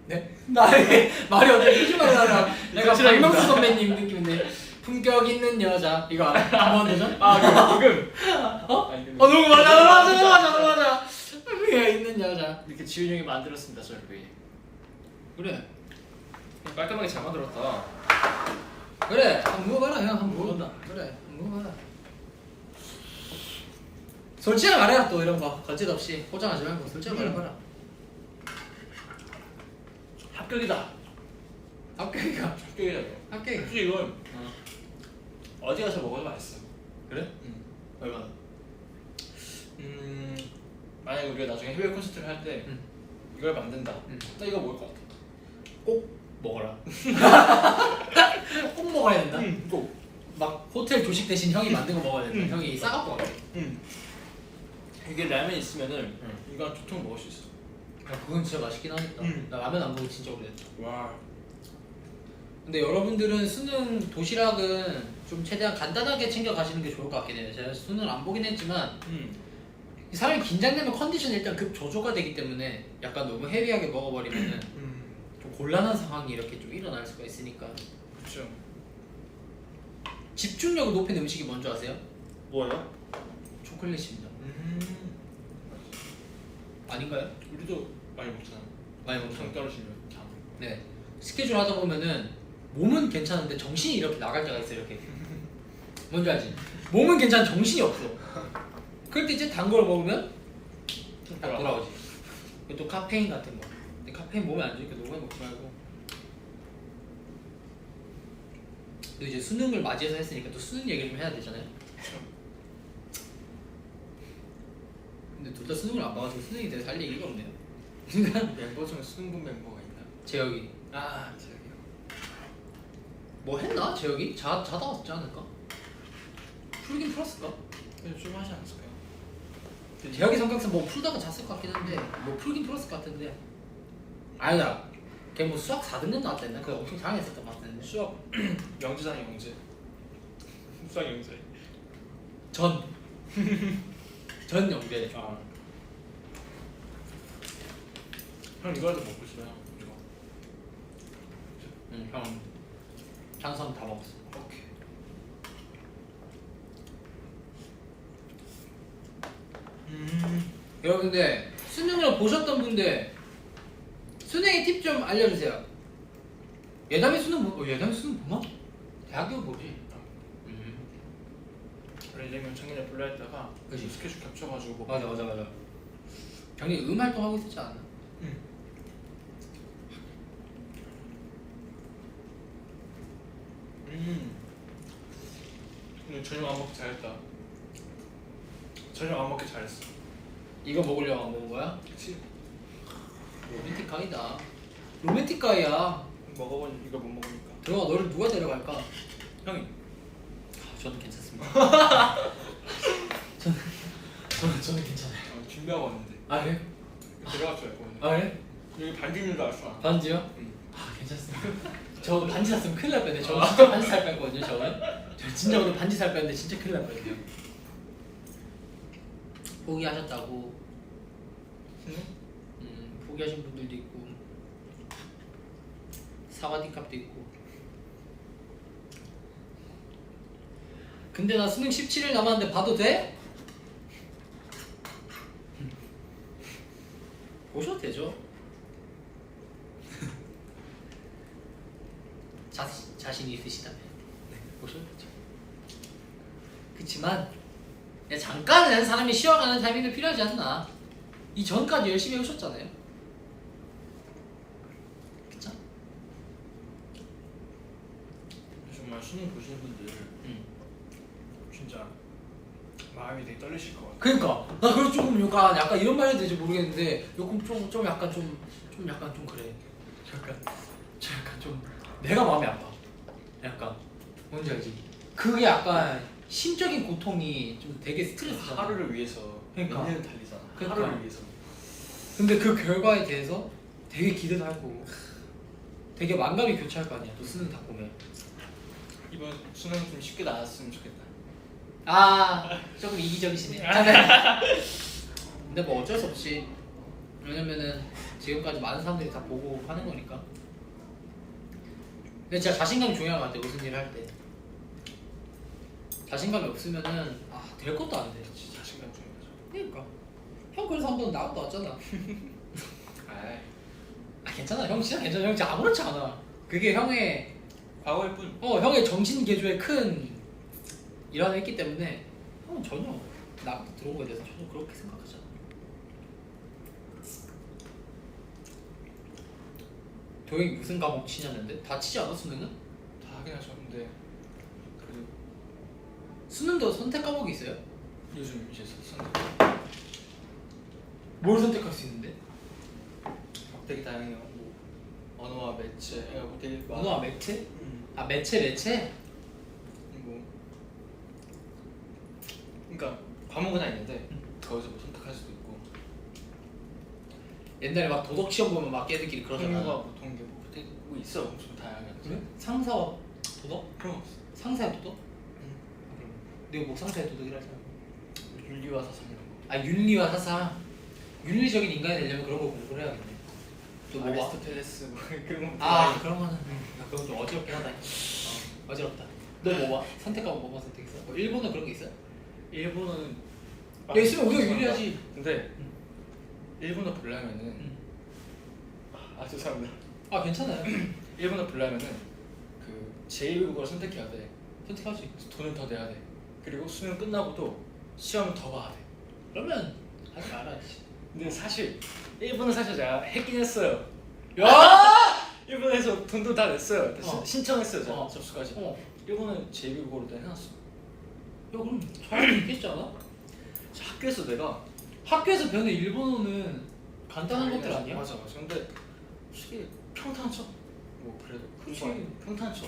네? 말이 어떻게 표시만 하라. 내가 도시락입니다. 박명수 선배님 느낌인데 품격 있는 여자 이거 한번 도전? 아 이금. 어? 아니, 너무 맞아. 품격 있는 여자. 이렇게 지훈이 형이 만들었습니다 저를 위해. 그래. 깔끔하게 잘 만들었다. 그래. 한번 먹어봐라. 그냥 한번 먹어본다. 그래. 한번 먹어봐라. 솔직하게 말해라 또 이런 거 거짓 없이 포장하지 말고 솔직하게 말해봐라. 합격이다. 합격이가. 합격이다 이거. 합격이. 솔직히 이건 어디 가서 먹어도 맛있어. 그래? 얼마나? 만약에 우리가 나중에 해외 콘서트를 할 때 이걸 만든다. 나 이거 먹을 것 같아. 꼭 먹어라. 꼭 먹어야 된다. 꼭. 막 호텔 조식 대신 형이 만든 거 먹어야 된다. 형이 싸갖고 가게. 이게 라면 있으면은 이거 두 통 먹을 수 있어. 야, 그건 진짜 맛있긴 하겠다. 나 라면 안 먹은 지 진짜 오래됐다. 와. 근데 여러분들은 수능 도시락은 좀 최대한 간단하게 챙겨 가시는 게 좋을 것 같긴 해요. 제가 수능 안 보긴 했지만 이 사람이 긴장되면 컨디션이 일단 급 저조가 되기 때문에 약간 너무 헤비하게 먹어버리면은 좀 곤란한 상황이 이렇게 좀 일어날 수가 있으니까. 그렇죠. 집중력을 높인 음식이 뭔지 아세요? 뭐예요? 초콜릿입니다. 아닌가요? 우리도 많이 먹잖아. 많이 먹죠. 당 떨어지면 당. 네. 스케줄 하다 보면은 몸은 괜찮은데 정신이 이렇게 나갈 때가 있어요. 이렇게. 뭔지 알지? 몸은 괜찮은 정신이 없어. 그럴 때 이제 단 걸 먹으면 딱 돌아오지. 그리고 또 카페인 같은 거. 근데 카페인 몸에 안 좋으니까 너무 많이 먹지 말고. 또 이제 수능을 맞이해서 했으니까 또 수능 얘기를 좀 해야 되잖아요. 근데 둘 다 수능을 안 봐가지고 수능에 대해서 할 얘기가 없네요. 멤버 중에 수능분 멤버가 있나? 재혁이. 아 저기요. 뭐 했나? 재혁이? 자다 왔지 않을까? 풀긴 풀었을까? 그래도 좀 하지 않았을까요? 재혁이 성격상 뭐 풀다가 잤을 것 같긴 한데 뭐 풀긴 풀었을 것 같은데 아니다. 걔 뭐 수학 4등급 나왔다 했나? 그거 엄청 당했었던 것 같은데. 수업 영재잖아 영재. 수학 영재. 전 영재. 아. 형 이거라도 먹고 싶어요. 이거. 응, 형 탄수화물 다 먹었어. 오케이. 여러분들 수능을 보셨던 분들 수능의 팁 좀 알려주세요. 예담이 수능 예담이 수능 보나? 대학교 보지. 원래는 작년에 불러 했다가 그치. 스케줄 겹쳐가지고. 맞아. 병리 활동 하고 있었지 않아? 근데 저녁 안 먹기 잘했다. 저녁 안 먹기 잘했어. 이거 먹으려고 안 먹은 거야? 그치? 로맨틱 가이다. 로맨틱 가이야. 먹어본 이거 못 먹으니까. 들어가 너를 누가 데려갈까? 형이. 저는 괜찮습니다. 저는 괜찮아요. 준비하고 왔는데. 아 그래? 들어갈 줄 알고. 아 그래? 여기 반지 있는 줄 알았어. 반지요? 응. 아 괜찮습니다. 저 반지 샀으면 큰일 날 뻔했네. 저 진짜 반지 살 뻔했거든요. 저 진짜 오늘 반지 살 뻔했는데 진짜 큰일 날 뻔했네요. 포기하셨다고. 응? 포기하신 분들도 있고 사와디캅도 있고. 근데 나 수능 17일 남았는데 봐도 돼? 보셔도 되죠. 자신이 있으시다면 보셔도 되죠. 그치만 잠깐은 사람이 쉬어가는 타이밍도 필요하지 않나. 이 전까지 열심히 해오셨잖아요. 그쵸? 정말 수능 보시는 분들 진짜 마음이 되게 떨리실 것 같아요. 그러니까 나 그래서 조금 약간 이런 말이 될지 모르겠는데 조금 좀 약간 좀 약간 좀 그래. 약간 좀 내가 마음이 아파. 약간 뭔지 알지? 그게 약간 심적인 고통이 좀 되게 스트레스잖아. 하루를 위해서 그러니까. 몇 년을 달리잖아. 그러니까. 하루를 위해서. 근데 그 결과에 대해서 되게 기대도 할 거고 되게 만감이 교차할 거 아니야. 또 쓰는 다 보면. 이번 수능 좀 쉽게 나왔으면 좋겠다. 아 조금 이기적이시네. 근데 뭐 어쩔 수 없지. 왜냐면은 지금까지 많은 사람들이 다 보고 하는 거니까. 근데 진짜 자신감이 중요한 것 같아. 무슨 일을 할 때. 자신감이 없으면은 될 것도 안 돼. 진짜 자신감 중요하죠. 그러니까 형 그래서 한번 나갔다 왔잖아. 괜찮아. 형 진짜 괜찮아. 형 진짜 아무렇지 않아. 그게 형의 과거일 뿐. 형의 정신 개조에 큰 일환을 했기 때문에 형은 전혀 나 들어온 거에 대해서 전혀 그렇게 생각하지 않아. 도영이 무슨 과목 치냐는데? 다 치지 않아 수능은? 다 하긴 하셨는데 그래도 수능도 선택 과목이 있어요? 요즘 이제 선택 뭘 선택할 수 있는데? 되게 다양해요. 뭐 언어와 매체, 되게 많아. 언어와 매체? 음. 매체? 뭐 그러니까 과목은 다 있는데 거기서 뭐 선택할 수도 있고. 옛날에 막 도덕 시험 보면 막 걔들끼리 종류가 그러잖아. 보통 게 뭐 있어. 엄청 다양하게. 그래? 상사와 도덕? 그런 거 없어. 상사의 도덕? 내가 뭐 상사의 도덕이라 생각. 윤리와 사상 이런 거. 윤리와 사상. 윤리적인 인간이 되려면 그런 걸 공부를 해야겠네. 또 뭐? 아리스토텔레스 뭐 그런 거. 그런 거는 그건 좀 어지럽긴 하다. 어지럽다. 너 뭐 봐? 선택하고 뭐만 선택했어? 뭐 일본은 그런 게 있어요? 일본어는 야 있으면 우리가 유리하지. 근데 일본어 보려면은 죄송합니다. 괜찮아요. 일본어 보려면은 그 제2외국어를 선택해야 돼. 선택하지. 돈을 더 내야 돼. 그리고 수능 끝나고도 시험을 더 봐야 돼. 그러면 하지 말아야지. 근데 사실 일본은 사실 제가 했긴 했어요. 야! 일본에서 돈도 다 냈어요. 신청했어요. 제가 어. 접수까지. 야 일본은 제2외국어로 다 해놨어. 그럼 잘하면 있겠지 않아? 학교에서 내가 학교에서 배우는 일본어는 간단한 것들 아니야? 맞아. 근데 솔직히 평탄쳐. 뭐 그래도 그치. 평탄쳐.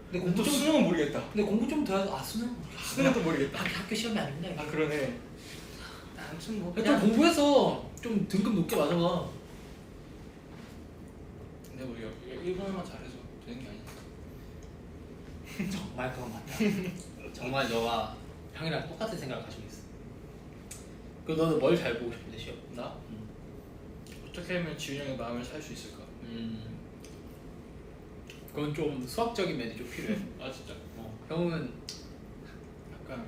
근데 근데 또 공부 좀 수능은 모르겠다. 근데 공부 좀 더 해서 수능 수능도 모르겠다. 학교 시험이 아닙니다. 이거. 그러네. 아무튼 뭐 좀 공부해서 좀 등급 높게 맞아봐. 근데 우리가 일본어만 잘해서 되는 게 아니야. 정말 그건 맞다. 정말 너가 형이랑 똑같은 생각을 가지고 있어. 그럼 너는 뭘 잘 보고 싶은데 시험? 나? 어떻게 하면 지훈 형의 마음을 살 수 있을까? 그건 좀 수학적인 면이 좀 필요해. 아 진짜? 형은 약간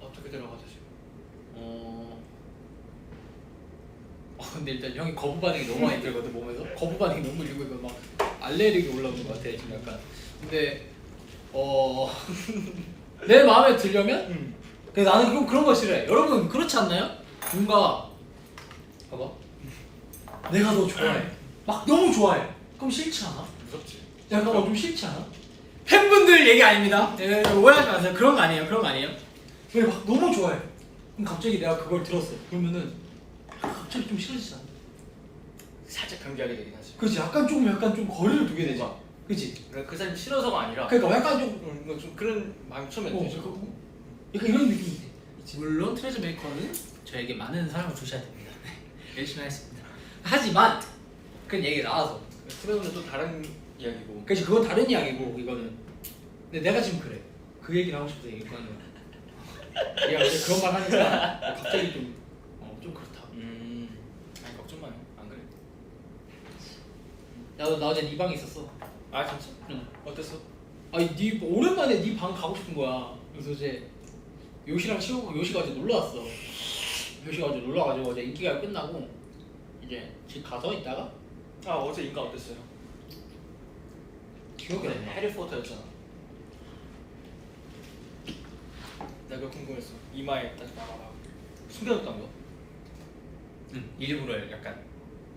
어떻게 들어가야 되지? 근데 일단 형이 거부 반응이 너무 많이 들거든 몸에서. 거부 반응이 너무 일고 이거 막 알레르기 올라오는 것 같아 지금 약간. 근데 내 마음에 들려면 근데 나는 그런 거 싫어해. 여러분 그렇지 않나요? 뭔가 봐봐. 내가 너 좋아해. 막 너무 좋아해. 그럼 싫지 않아? 무섭지? 약간 좀 싫지 않아? 팬분들 얘기 아닙니다. 오해하지 마세요. 그런 거 아니에요. 그런 거 아니에요. 근데 막 너무 좋아해. 그럼 갑자기 내가 그걸 들었어. 그러면은 갑자기 좀 싫어지지 않아? 살짝 경계하게 되긴 하지. 그렇지. 약간 좀 거리를 두게 되지. 뭔가. 그렇지. 그러니까 그 사람이 싫어서가 아니라 그러니까 약간 좀 뭔가 좀 그런 마음 처음에 들지. 약간 이런 느낌이 있지. 물론 트레저 메이커는 저에게 많은 사랑을 주셔야 됩니다. 열심히 하겠습니다. 하지만 그런 얘기가 나와서 그러면 또 다른 이야기고. 그렇지. 그건 다른 이야기고 이거는. 근데 내가 지금 그래. 그 얘기를 하고 싶어서 얘기하는 거야. 얘가 이제 그런 말 하니까 갑자기 좀 그렇다. 아니 걱정 마요. 안 그래. 나 어제 네 방에 있었어. 아 진짜? 응. 어땠어? 아니 오랜만에 네 방 가고 싶은 거야. 그래서 이제 요시랑 치우고 요시가 어제 놀러 왔어. 요시가 어제 놀러 와가지고 어제 인기가요 끝나고 이제 집 가서 있다가 어제 인가 어땠어요? 기억이 안 나. 해리포터였잖아. 내가 궁금했어. 이마에 딱 숨겨뒀던 거. 응. 일부러 약간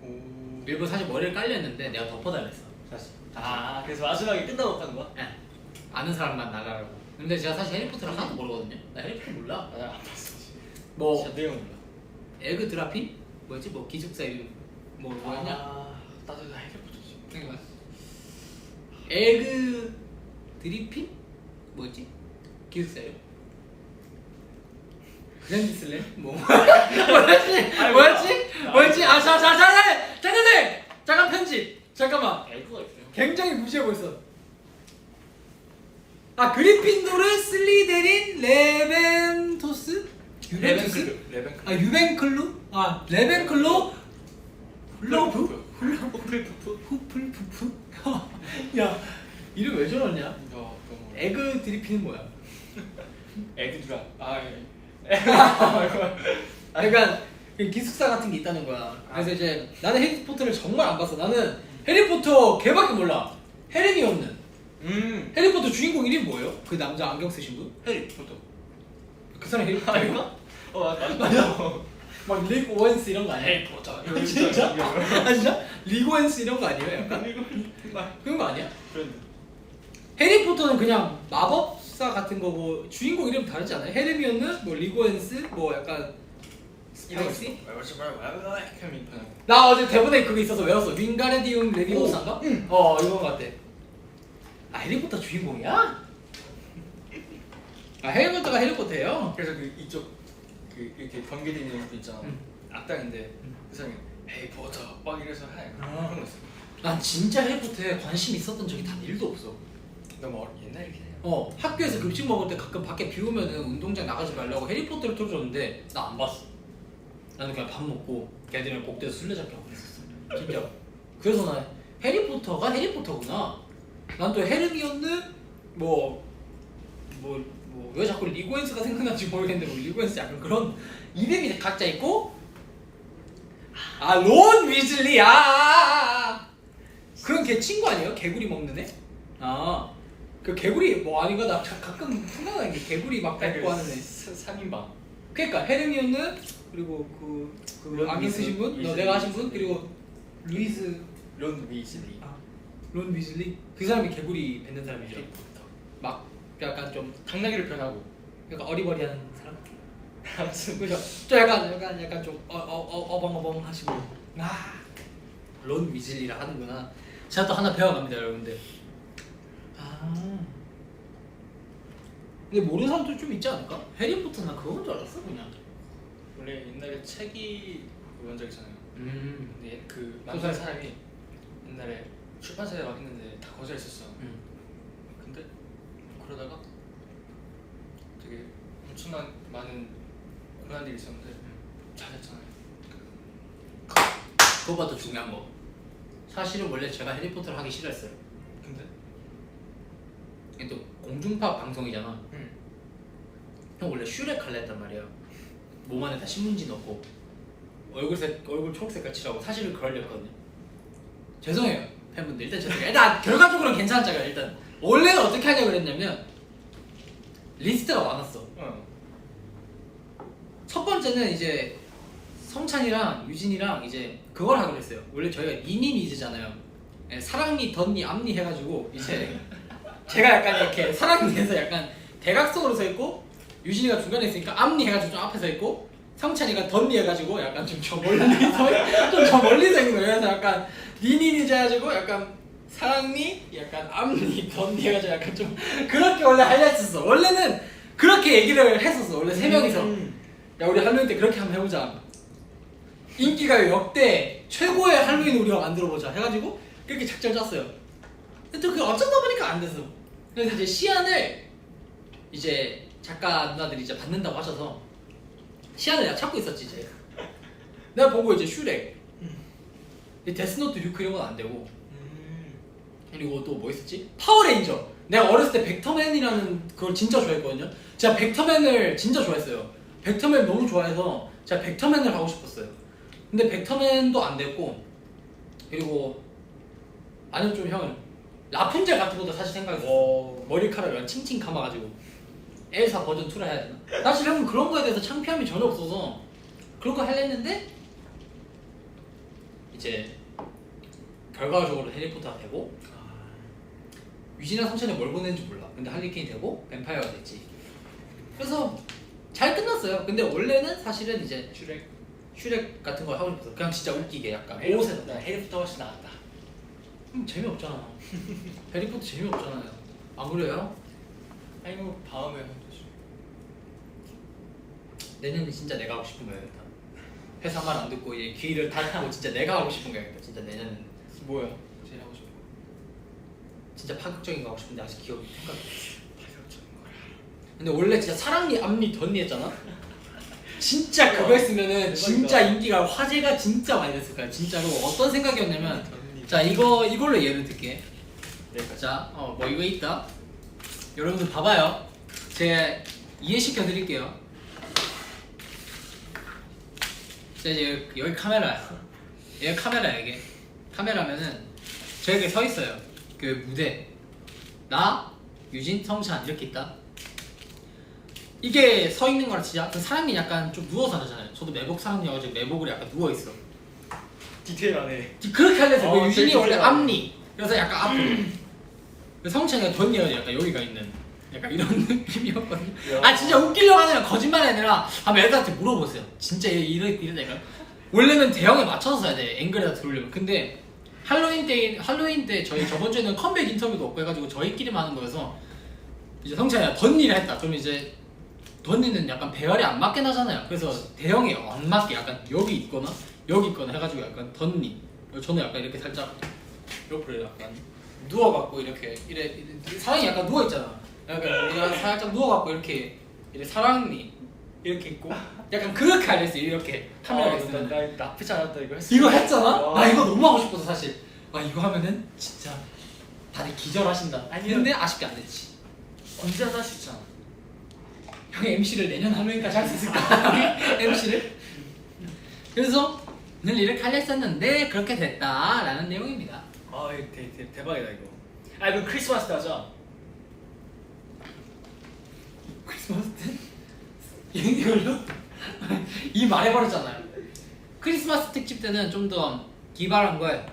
오. 일부러 사실 머리를 깔렸는데 내가 덮어달랬어. 사실. 그래서 마지막에 끝나고 간 거야? 예. 아는 사람만 나가라고. 근데 제가 사실 해리포터를 하나도 모르거든요. 나 해리포터 몰라. 나안 봤어. 뭐 진짜 내용 몰라. 에그 드라핀? 뭐였지? 뭐 기숙사 이름 뭐였냐? 나도 다 해리포터지. 그러니까 에그 드리핀? 뭐였지? 기숙사 이름? 그랜드 슬램? 뭐 뭐였지? 아 잠깐 편집. 잠깐만. 에그가 있어요. 굉장히 무시해 보였어. 아 그리핀도르, 슬리데린, 레벤토스? 유벤투스? 레벤클루. 아 유벤클루? 아 레벤클로? 훌러프? 후플푸프. 후플푸프? 야 이름 왜 저러냐? 너무 에그 드리핀은 뭐야? 에그 드라. 약간 기숙사 같은 게 있다는 거야. 그래서 이제 나는 해리포터를 정말 안 봤어. 나는 해리포터 걔밖에 몰라. 헤르미온느. 해리포터 주인공 이름이 뭐예요? 그 남자 안경 쓰신 분? 해리포터. 그 사람 해리포터 아닌가? 맞아. 막 릭 오웬스 이런 거 아니야? 해리포터. 진짜? 아 진짜? 릭 오웬스 이런 거 아니에요? 약간? 그런 거 아니야? 그런데. 해리포터는 그냥 마법사 같은 거고 주인공 이름 다르지 않아요? 헤르미온느, 뭐 리고엔스, 뭐 약간 스파이시? 나 어제 대본에 그거 있어서 외웠어. 윙가레디움 레비오사인가? 이건 것 같아. 아 해리포터 주인공이야? 아 해리포터가 해리포터예요? 그래서 그 이쪽 그 이렇게 번개되는 분 있잖아. 악당인데 그 사람이 해리포터 막 이래서 해. 그런 거 있어. 난 진짜 해리포터에 관심 있었던 적이 단 1도 없어. 너무 옛날이긴 해요. 학교에서 급식 먹을 때 가끔 밖에 비 오면은 운동장 나가지 말라고 해리포터를 틀어줬는데 나 안 봤어. 나는 그냥 밥 먹고 걔들이랑 복도에서 술래잡기 하고 그랬었어. 진짜. 그래서 나 해리포터가 해리포터구나. 난 또 헤르미온느 왜 자꾸 리고엔스가 생각나는지 모르겠는데 뭐 리고엔스 약간 그런 이름이 각자 있고 론 위즐리 그런 걔 친구 아니에요? 개구리 먹는 애? 그 개구리 뭐 아닌가? 나 가끔 생각나는 게 개구리 막 밟고 하는 애. 3인방. 그러니까 헤르미온느 그리고 그 안경 쓰신 분, 내가 하신 분 그리고 루이스 론 위즐리. 론 위즐리 그 사람이 개구리 뱉는 사람이죠. 해리포터. 막 약간 좀 당나귀를 변하고. 약간 어리버리한 사람. 아무튼 그죠? 좀 약간 좀 어벙어벙 하시고 론 위즐리라 하는구나. 제가 또 하나 배워갑니다, 여러분들. 근데 모르는 사람도 좀 있지 않을까? 해리포터 나 그건 줄 알았어 그냥. 원래 옛날에 책이 원작이잖아요. 근데 그 소설. 만든 사람이 옛날에 출판사에 막 했는데 다 거절했었어. 근데 그러다가 되게 엄청난 많은 고난들이 있었는데 잘했잖아요. 그거보다 더 중요한 거. 사실은 원래 제가 해리포터를 하기 싫어했어요. 근데 이게 또 공중파 방송이잖아. 형 원래 슈렉 할래 했단 말이야. 몸 안에다 신문지 넣고 얼굴 초록색깔 칠하고 사실은 그러려거든요. 죄송해요 팬분들. 일단 죄송해요. 일단 결과적으로는 괜찮았잖아요. 일단 원래는 어떻게 하려고 그랬냐면 리스트가 많았어. 첫 번째는 이제 성찬이랑 유진이랑 이제 그걸 하기로 했어요. 원래 저희가 니니니즈잖아요. 사랑니, 덧니, 앞니 해가지고 이제 제가 약간 이렇게 사랑니에서 약간 대각선으로 서 있고 유진이가 중간에 있으니까 앞니 해가지고 좀 앞에 서 있고 성찬이가 덧니 해가지고 약간 좀 저 멀리서 있는 거예요. 그래서 약간 니니니즈 해가지고 약간 사랑니, 약간 앞니, 덧니 해가지고 약간 좀 그렇게 원래 하려 했었어. 원래는 그렇게 얘기를 했었어. 원래 세 명이서 야 우리 할로윈 때 그렇게 한번 해보자. 인기가요 역대 최고의 할로윈 우리가 만들어보자 해가지고 그렇게 작전 짰어요. 근데 또 그게 어쩌다 보니까 안 됐어. 그래서 이제 시안을 이제 작가 누나들이 이제 받는다고 하셔서 시안을 내가 찾고 있었지 이제. 내가 보고 이제 슈렉, 데스노트 류크 이런 건 안 되고 그리고 또 뭐 있었지? 파워레인저. 내가 어렸을 때 벡터맨이라는 그걸 진짜 좋아했거든요. 제가 벡터맨을 진짜 좋아했어요. 벡터맨 너무 좋아해서 제가 벡터맨을 하고 싶었어요. 근데 벡터맨도 안 됐고 그리고 아니면 좀 형은 라푼젤 같은 것도 사실 생각했어. 머리카락을 칭칭 감아가지고 엘사 버전 2를 해야 되나? 사실 형은 그런 거에 대해서 창피함이 전혀 없어서 그런 거 하려 했는데 이제 결과적으로 해리포터가 되고 유진이랑 성찬이 뭘 보냈는지 몰라. 근데 할리퀸이 되고 뱀파이어가 됐지. 그래서 잘 끝났어요. 근데 원래는 사실은 이제 슈렉 같은 걸 하고 싶었어. 그냥 진짜 웃기게 약간 옷에 나 해리포터 훨씬 나았다. 재미없잖아. 해리포터 재미없잖아요. 안 그래요? 아니 뭐 다음에 하면 되지. 내년에 진짜 내가 하고 싶은 거야겠다. 회사 말 안 듣고 얘 귀를 닫고 진짜 내가 하고 싶은 거야겠다. 진짜 내년에는 뭐야? 제일 하고 싶어. 진짜 파격적인 거 하고 싶은데 아직 기억이 생각이 안 나. 근데 원래 진짜 사랑니, 앞니, 덧니 했잖아? 진짜 그거 했으면은 대박이다. 진짜 인기가 화제가 진짜 많이 됐을 거야. 진짜로 어떤 생각이었냐면 자 이걸로 예를 들게. 자 뭐 이거 있다. 여러분들 봐봐요. 제가 이해시켜 드릴게요. 자 이제 여기 카메라야. 얘 카메라야 이게. 카메라면은 저기 서 있어요. 그 무대. 나, 유진, 성찬 이렇게 있다. 이게 서 있는 거랑 진짜 그 사람이 약간 좀 누워서 하잖아요. 저도 매복 사람이어가지고 매복을 약간 누워 있어. 디테일하네. 그렇게 하려서 그 유진이 되게 원래 디테일하네. 앞니. 그래서 약간 앞으로. 그 성찬이가 덧니어 약간 여기가 있는. 약간 이런 느낌이었거든요. 야. 아 진짜 웃기려고 하는 거짓말이 아니라 한번 애들한테 물어보세요. 진짜 이러니까 원래는 대형에 맞춰서 써야 돼. 앵글에다 들으려면. 근데 할로윈 때 저희 저번 주에는 컴백 인터뷰도 없고 해가지고 저희끼리만 하는 거여서 이제 성찬이가 덧니를 했다. 그럼 이제 덧니는 약간 배열이 안 맞게 나잖아요. 그래서 대형에 안 맞게 약간 여기 있거나 해가지고 약간 덧니. 저는 약간 이렇게 살짝 옆으로 약간 누워갖고 이렇게 이래 사랑이 약간 누워 있잖아. 약간 우리가 살짝 누워갖고 이렇게 사랑니 이렇게 있고 약간 그렇게 하랬어. 이렇게 카메라 있으면 나 나쁘지 않았다 이거 했어. 이거 했잖아? 와. 나 이거 너무 하고 싶어서 사실 아 이거 하면은 진짜 다들 기절하신다. 아니요. 근데 아쉽게 안 됐지. 언제나 할 수 있잖아. 형이 MC를 내년 할로윈까지 할 수 있을까? MC를? 그래서 늘 이렇게 하려 했었는데 그렇게 됐다라는 내용입니다. 아 이거 대박이다 이거. 아 이거 크리스마스 때 하자. 크리스마스 때? 이걸로? 이 말해버렸잖아요. 크리스마스 특집 때는 좀 더 기발한 걸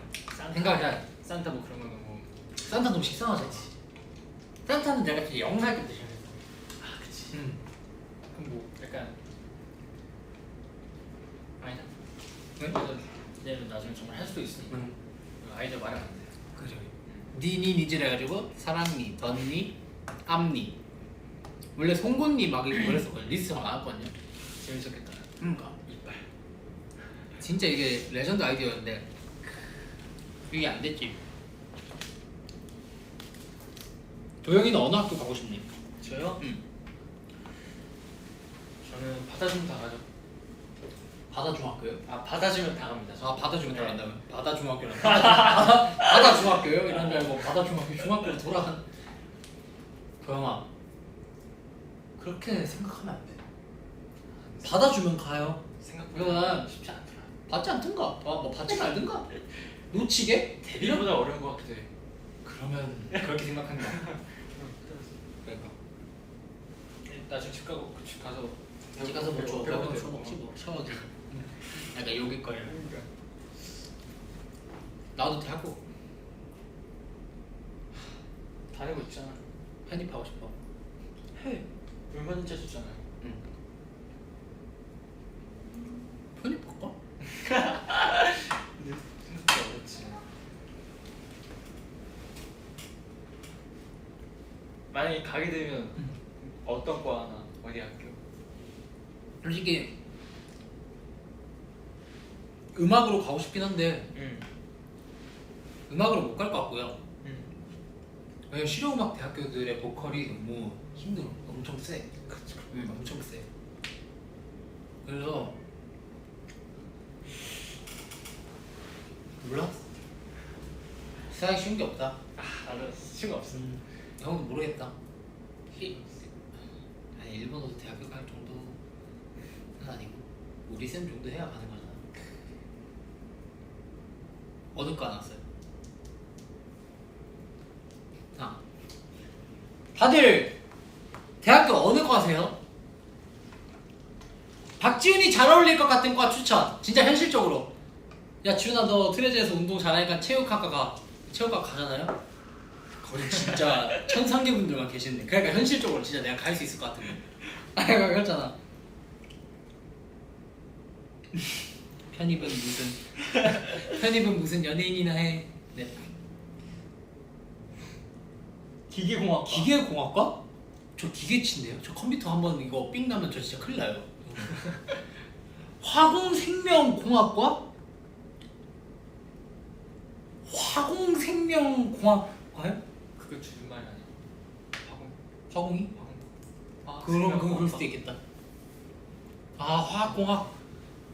생각해야 돼. 산타 뭐 그런 거는 뭐. 산타 너무 식상하잖지. 산타는 내가 진짜 영살 때부터 시작했어. 아 그치. 그럼 뭐 약간 아니다. 왜? 얘는 나중에 정말 할 수도 있으니까. 아이디어 말하면 안 돼. 그래. 니니 니질 해가지고 사랑니, 덧니, 앞니. 원래 송곳니 막 이거 그랬었거든. 리스트가 나왔거든요. 재밌었겠다. 그러니까 이빨. 진짜 이게 레전드 아이디어였는데 이게 안 됐지. 도영이는 어느 학교 가고 싶니? 저요? 응. 저는 받아주면 다 가죠. 바다 중학교요? 아 받아주면 다 갑니다. 아 바다 중학교 네. 간다면 바다 중학교는 바다 중학교요? 이런 줄 알고 바다 중학교 중학교로 돌아간. 도영아 그렇게 생각하면 안 돼. 받아주면 가요. 생각보다 쉽지 않더라. 받지 않든가. 뭐 받지 말든가. 놓치게? 데뷔보다 어려운 것 같기도 해. 그러면 그렇게 생각하는 거야. 그러니까 나중에 집 가서 집 가서 뭐 줘. 배우면 배우면 돼. 줘 먹지 뭐. 셔워지. 약간 여기 거야. 나도 대학교 다니고 있잖아. 편입하고 싶어. 해. 얼마 전째 줬잖아요. 응. 편입할까? 생각보다 어렵지. 만약에 가게 되면 어떤 과 하나 어디 학교? 솔직히 음악으로 가고 싶긴 한데 응. 음악으로 못 갈 것 같고요. 응. 왜냐면 실용음악 대학교들의 보컬이 너무 힘들어. 엄청 세. 그렇죠. 엄청 세. 그래서 몰라. 세상에 쉬운 게 없다. 아 나도 수가 없어. 형도 모르겠다. 아니 일본어도 대학교 갈 정도는 아니고 우리 쌤 정도 해야 가는 거잖아. 어느 과 나왔어요? 아 다들 대학교 어느 과세요? 박지훈이 잘 어울릴 것 같은 과 추천. 진짜 현실적으로. 야 지훈아 너 트레저에서 운동 잘하니까 체육학과 가잖아요? 거기 진짜 천상계 분들만 계시는데 그러니까 현실적으로 진짜 내가 갈 수 있을 것 같은데. 내가 그랬잖아. 편입은 무슨 연예인이나 해. 네. 기계공학과. 기계공학과? 저 기계치인데요. 저 컴퓨터 한번 이거 삥 나면 저 진짜 큰일 나요. 화공생명공학과? 화공생명공학과요? 그거 줄임말 아니야? 화공. 화공이? 화공. 그럴 수도 있겠다. 아 화학공학.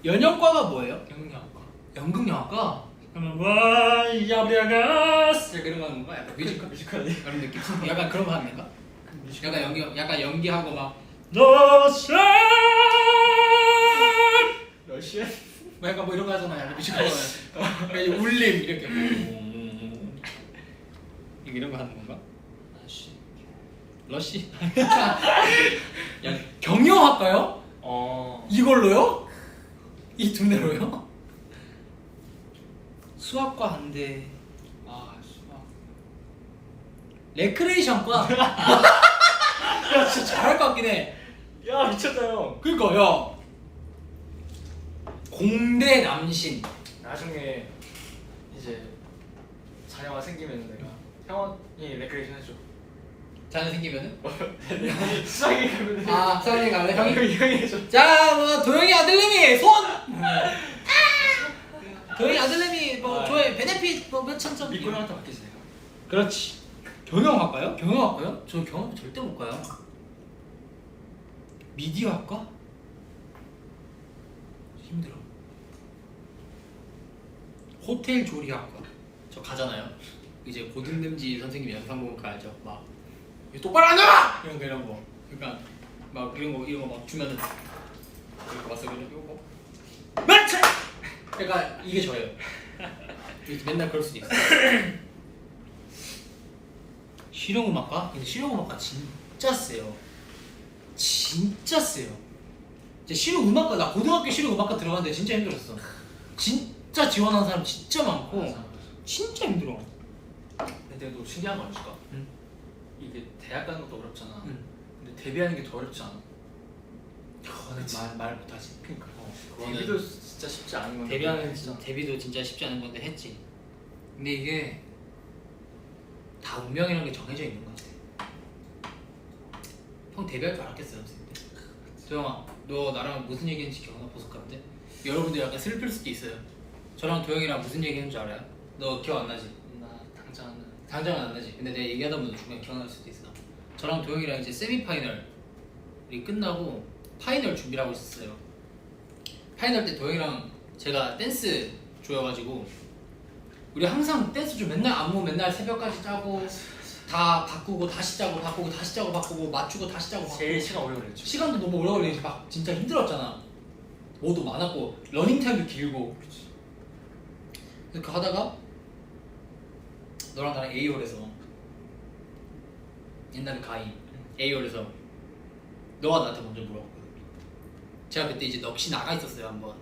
연영과가 뭐예요? 경영학과. 연극영화과? 그러면 와 야비아가스 약간 이런 거 하는 건가? 약간 뮤지컬? 뮤지컬 그런 느낌? 약간 그런 거 하는 건가? 뮤지컬. 약간 연기하고 막 러시아 약간 뭐 이런 거 하잖아. 약간 뮤지컬 약간 울림 이렇게 이런 거 하는 건가? 아씨. 러시? 야 경영학과요? 이걸로요? 이 두뇌로요? 수학과 안 돼. 아 수학. 레크레이션과? 야 진짜 잘할 것 같긴 해. 야 미쳤다 형. 그니까 야 공대 남신. 나중에 이제 자녀가 생기면 내가 형이 레크레이션 해줘. 자녀 생기면은? 수학이 가면 돼. 아 수학여행 갈래 형이? 형이 해줘. 자 뭐 도영이 아들내미 손! 도영이 아들내미 뭐 조회 베네핏 뭐 몇천 점 믿고 형한테 맡기세요. 그렇지. 경영학과요? 경영학과요? 저 경영 절대 못 가요. 미디어학과? 힘들어. 호텔 조리학과. 저 가잖아요. 이제 고든냄지 선생님 영상 보면 알죠. 막 이거 똑바로 앉아! 이런 거. 그러니까 막 이런 거 막 주면은 이렇게 왔어 그냥 이거 맞지! 그러니까 이게 저예요. 맨날 그럴 수도 있어. 실용음악과? 근데 실용음악과 진짜 세요. 진짜 세요. 이제 실용음악과 나 고등학교 실용음악과 들어갔는데 진짜 힘들었어. 진짜 지원하는 사람 진짜 많고 진짜 힘들어. 근데 너 신기한 거 알려줄까? 응. 이게 대학 가는 것도 어렵잖아. 응. 근데 데뷔하는 게 더 어렵지 않아? 말 못하지. 그러니까. 그거는 데뷔도 진짜 쉽지 않은 건데. 데뷔도 진짜 쉽지 않은 건데 했지. 근데 이게 다 운명이라는 게 정해져 있는 것 같아. 형 데뷔할 줄 알았겠어요, 선생님. 도영아, 너 나랑 무슨 얘기했는지 기억나? 보석한데? 여러분들 약간 슬플 수도 있어요. 저랑 도영이랑 무슨 얘기했는지 알아요? 너 기억 안 나지? 나 당장은 당장은 안 나지. 근데 내가 얘기하다 보면 중간에 기억날 수도 있어. 저랑 도영이랑 이제 세미파이널이 끝나고 파이널 준비를 하고 있었어요. 파이널 때 도영이랑 제가 댄스 조여가지고 우리 항상 댄스 좀 맨날 안무 맨날 새벽까지 짜고 다 바꾸고 다시 짜고 바꾸고 다시 짜고 바꾸고 맞추고 다시 짜고 바꾸고 제일 시간 오래 걸렸지. 시간도 너무 오래 걸리지. 막 진짜 힘들었잖아. 뭐도 많았고 러닝타임도 길고. 그렇게 하다가 너랑 나랑 A홀에서 옛날에 가인 A홀에서 너가 나한테 먼저 물어봤거든. 제가 그때 이제 넋이 나가 있었어요. 한번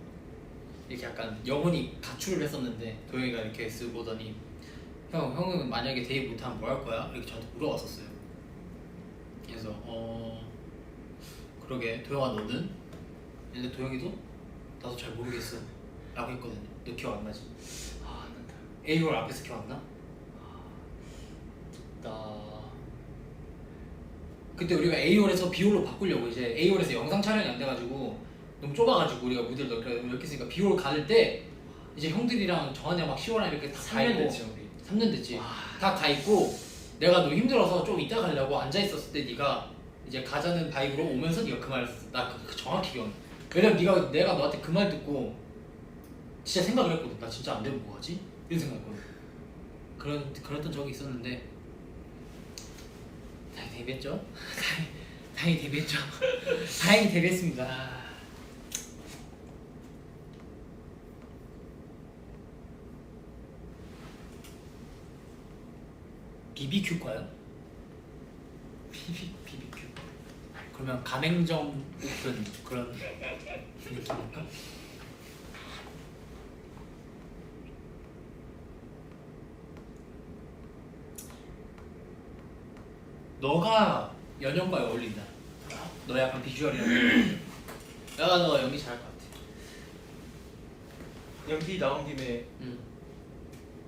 이렇게 약간 영혼이 가출을 했었는데 도영이가 이렇게 쓱 보더니 형은 만약에 데이트 못하면 뭐 할 거야? 이렇게 저한테 물어봤었어요. 그래서 그러게 도영아 너는? 근데 도영이도 나도 잘 모르겠어 라고 했거든요. 너 기억 안 나지? 아, 난다. A홀 앞에서 기억 안 나? 나 그때 우리가 A홀에서 B홀로 바꾸려고 이제 A홀에서 영상 촬영이 안 돼가지고 너무 좁아가지고 우리가 무대를 이렇게 했으니까 B홀 갈 때 이제 형들이랑 정한이랑 막 시원하게 이렇게 다 3년 있고 됐지 우리. 3년 됐지. 와. 다 가 있고 내가 너무 힘들어서 좀 이따 가려고 앉아 있었을 때 네가 이제 가자는 바이브로 오면서 네가 그 말을 했어. 나 정확히 기억나. 왜냐면 내가 너한테 그 말 듣고 진짜 생각을 했거든. 나 진짜 안 되면 뭐 하지? 이런 생각했거든. 그랬던 적이 있었는데 다행히 데뷔했죠. 다행히 데뷔했죠. 다행히 데뷔했습니다. BBQ과요? BBQ. 그러면 가맹점 오픈 그런 느낌일까? 너가 연영과에 어울린다. 너 약간 비주얼이랑. 야, 너 연기 잘할 것 같아. 연기 나온 김에 응.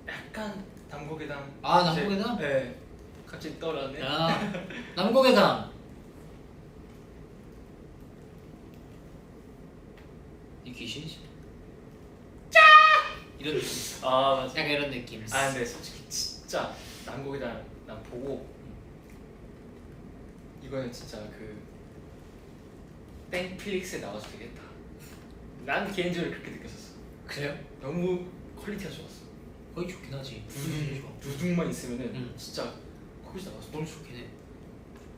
약간 남고계당. 아, 남고계당? 네. 갑자기 떠오르네. 야, 남고계당. 이 귀신이지. 짜! 이런 느낌. 아 맞아. 약간 이런 느낌. 아 근데 솔직히 진짜 남고계당 난 보고 이거는 진짜 그 땡플릭스에 나와도 되겠다. 난 개인적으로 그렇게 느꼈었어. 그래요? 너무 퀄리티가 좋았어. 거의 좋긴 하지. 좋아. 두둥만 있으면은 응. 진짜 거기서 나왔어. 너무 좋긴 해.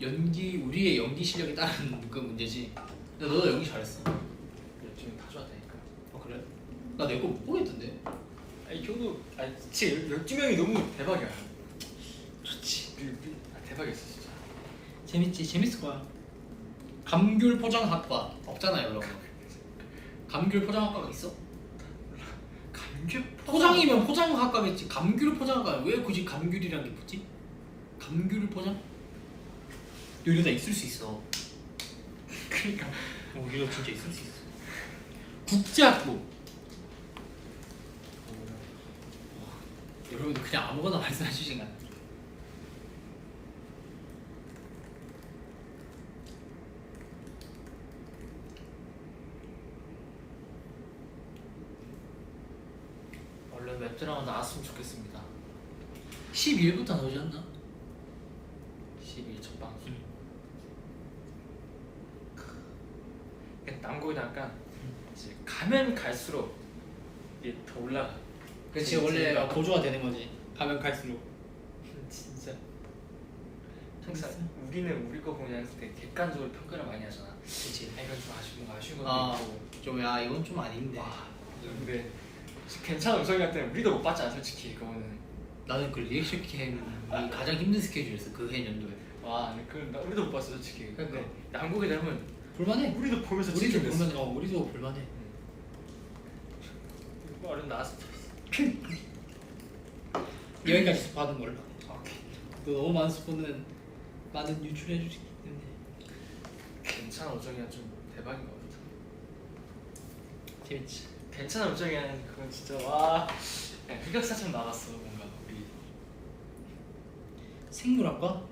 연기 우리의 연기 실력에 따른 그 문제지. 근데 너도 연기 잘했어. 요즘 다 좋았다니까. 어 그래? 나 내 거 못 보겠던데. 아니 저도 아니 진짜 12명이 너무 대박이야. 좋지. 대박이었어 진짜. 재밌지. 재밌을 거야. 감귤 포장학과 없잖아 여러분. 감귤 포장학과가 있어? 감귤 포장이면 포장학과겠지. 감귤 포장학과 왜 굳이 감귤이란 게 붙지? 감귤 포장? 이러다 있을 수 있어. 그러니까 이거 진짜 있을 수 있어. 국제학부. 여러분들 그냥 아무거나 말씀해 주시면 안 돼요. 얼른 웹드라마 나왔으면 좋겠습니다. 12일부터 나오지 않나? 12일 첫 방송. 남고는 약간 이제 가면 갈수록 이게 더 올라가. 그렇지 원래 고조가 되는 거지. 가면 갈수록. 진짜 항상 우리는 우리 거 그냥 되게 객관적으로 평가를 많이 하잖아. 그렇지. 아 이건 좀 아쉬운 거 아쉬운 것도 아, 있고. 좀 야 이건 좀 아닌데. 와 근데 괜찮은 음성이할 때는 우리도 못 봤잖아 솔직히 그거는. 나는 그 리액션 캠이 가장 힘든 스케줄이었어 그 해년도에. 와 근데 그 우리도 못 봤어 솔직히. 그러니까. 근데 남국에 되면 볼만해. 우리도 보면서 우리도 지켜냈어. 볼만해. 우리도 볼만해. 이거 얼른 나왔으면 좋겠어. 여기까지 스포하는 걸로. 오케이. 또 너무 많은 스포는 많은 유출해 주시기 때문에. 괜찮은 우정이야 좀 대박인 것 같아. 재밌지. 괜찮은 우정이야 그건 진짜 와 그냥 흑역사처럼 나왔어 뭔가 우리. 생물학과?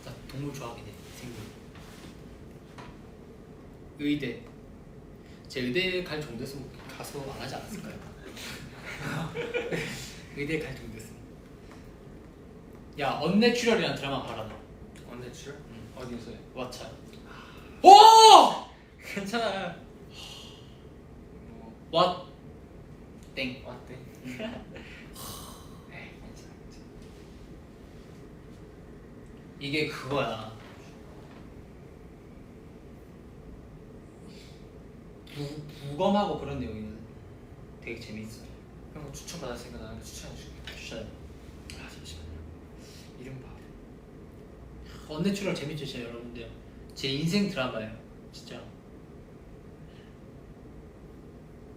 나 동물 좋아하긴 해. 생물. 의대. 제 의대 갈 정도였으면 가서 안 하지 않았을까요? 의대 갈 정도였으면. 야 언내추럴이라는 드라마 봐라 너. 언제 출? 응. 어디서 해? 왓챠. 오! 괜찮아. 뭐 왓. 땡. 어때? 에이 괜찮아. 이게 그거야. 부검하고 그런 내용이는 되게 재밌어. 형 추천 받았으니까 나는 추천해줄게. 추천. 아 잠시만요. 이름 봐. 언내추럴 재밌죠, 진짜 여러분들. 제 인생 드라마예요, 진짜.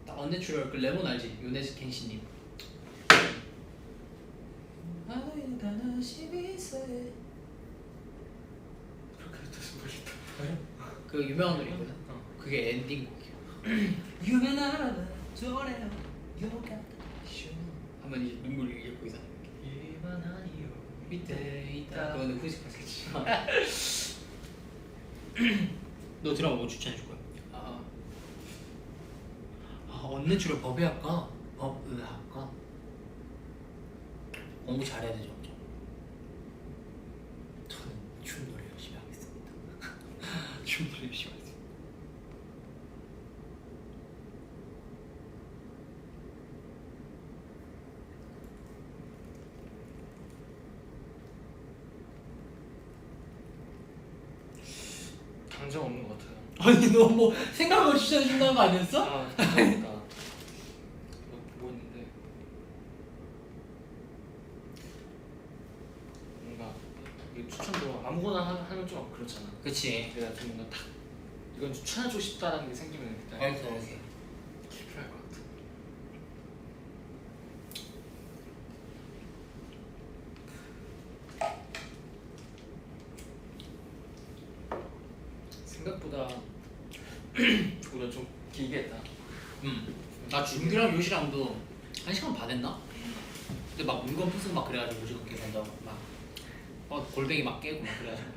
딱 언내추럴 그 레몬 알지? 요네스 켄시님. 그렇게 뜻은 모르겠다. 그 유명한 노래거든. 그게 엔딩곡이야. 유명하다 저래요 요가 쇼. 한번 이제 눈물이 이렇게 보이잖아. 일만 아니요. 밑에 있다. 그거는 후지파스지. 너 드라마 뭐 추천해줄 거야? 언내추럴 법의학과, 법의학과. 공부 잘해야 되죠. 저는 춤 노래 열심히 하겠습니다. 춤 노래 열심히 하겠습니다. 감정 없는 것 같아요. 아니 너 뭐 생각 없이 추천해준다는 거 아니었어? 아 감정 없다. 뭐 있는데 뭔가 이 추천도 아무거나 하면 좀 그렇잖아. 그치. 내가 좀 뭔가 딱 이건 추천해주고 싶다라는 게 생기면 일단 오케이. 필요할 것 같아. 생각보다 우리가 좀 길게 했다. 나 준규랑 요시랑도 1시간 반 했나? 근데 막 물건 부수고 막 그래가지고 오징어 게임 한다고 막 골뱅이 막 깨고 막 그래가지고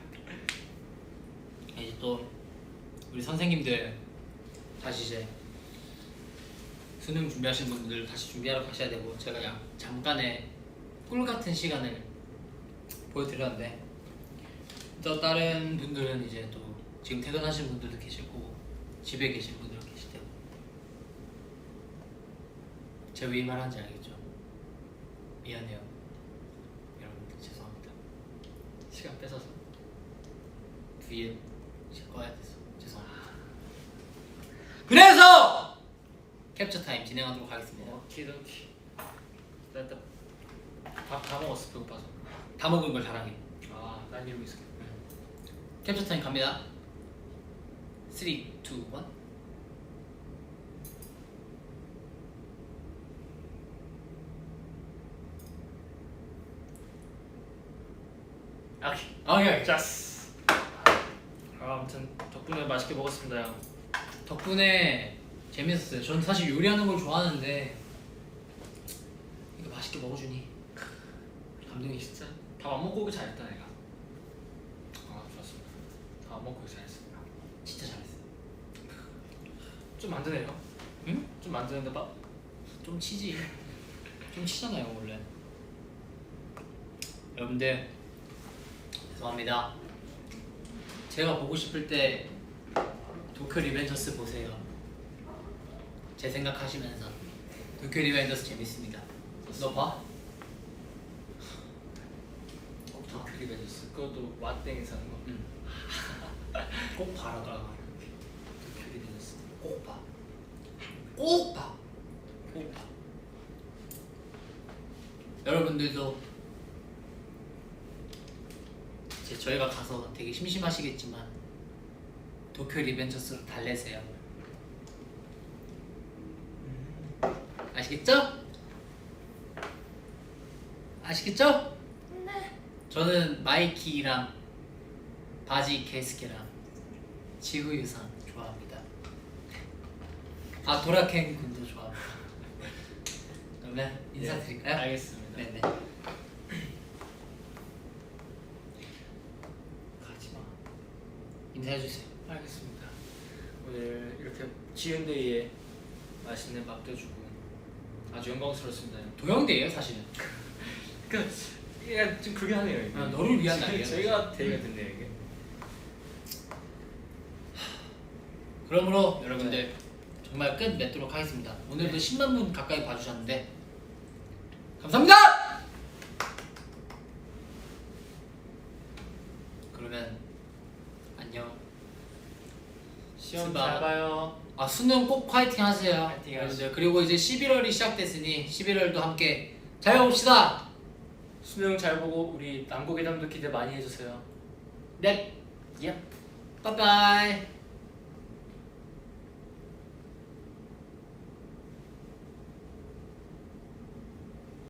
이제 또 우리 선생님들 다시 이제 수능 준비하시는 분들 다시 준비하러 가셔야 되고 제가 그냥 잠깐의 꿀 같은 시간을 보여드렸는데 또 다른 분들은 이제 또 지금 퇴근하시는 분들도 계실 거고 집에 계신 분들도 계실 테고 제가 왜 이 말 하는지 알겠죠? 미안해요 여러분들 죄송합니다 시간 뺏어서. 뒤에 이제 꺼야 돼서 죄송합니다 그래서 캡처 타임 진행하도록 하겠습니다 오키도키. 나 일단 밥 다 먹었어 배고파서. 다 먹은 걸 자랑해 난 이러고 있을게. 캡처 타임 갑니다 3, 2, 1 오케이 짜스. 아무튼 덕분에 맛있게 먹었습니다 형. 덕분에 재밌었어요. 저는 사실 요리하는 걸 좋아하는데 이거 맛있게 먹어주니 감동이시죠? 진짜 밥 안 먹고 오기 잘했다 내가. 좋았습니다. 밥 안 먹고 오기 잘했습니다. 진짜 잘했어요. 좀 만드네요. 응? 좀 만드는데 밥. 좀 치지. 좀 치잖아요 원래. 여러분들 죄송합니다. 제가 보고 싶을 때 도쿄 리벤져스 보세요. 제 생각하시면서 도쿄 리벤져스 재밌습니다. 너 봐? 도쿄 리벤져스. 그것도 왓땡에서 하는 거. 응. 꼭 봐라. 도쿄 리벤져스 꼭 봐. 꼭 봐. 꼭 봐. 여러분들도 이제 저희가 가서 되게 심심하시겠지만 도쿄 리벤져스로 달래세요. 아시겠죠? 아시겠죠? 네. 저는 마이키랑 바지 케이스케랑 지구유산 좋아합니다. 도라켄 군도 좋아합니다. 그러면 인사드릴까요? 알겠습니다. 네네. 가지마. 인사해주세요. 알겠습니다. 오늘 이렇게 지은데이에 맛있는 밥도 주고 아주 영광스럽습니다. 도영대예요 사실은. 이게 좀 그게 하네요. 이게. 너를 위한 날이야. 저희가 대의가 됐네요 이게. 그러므로 여러분들 정말 끝 맺도록 하겠습니다. 오늘도 10만 분 가까이 봐주셨는데 감사합니다. 그러면 안녕. 시험 수박. 잘 봐요. 수능 꼭 파이팅 하세요. 파이팅 여러분들. 그리고 이제 11월이 시작됐으니 11월도 함께 잘 봅시다. 수능 잘 보고 우리 남고괴담도 기대 많이 해주세요. 네. 예. 빠이빠이.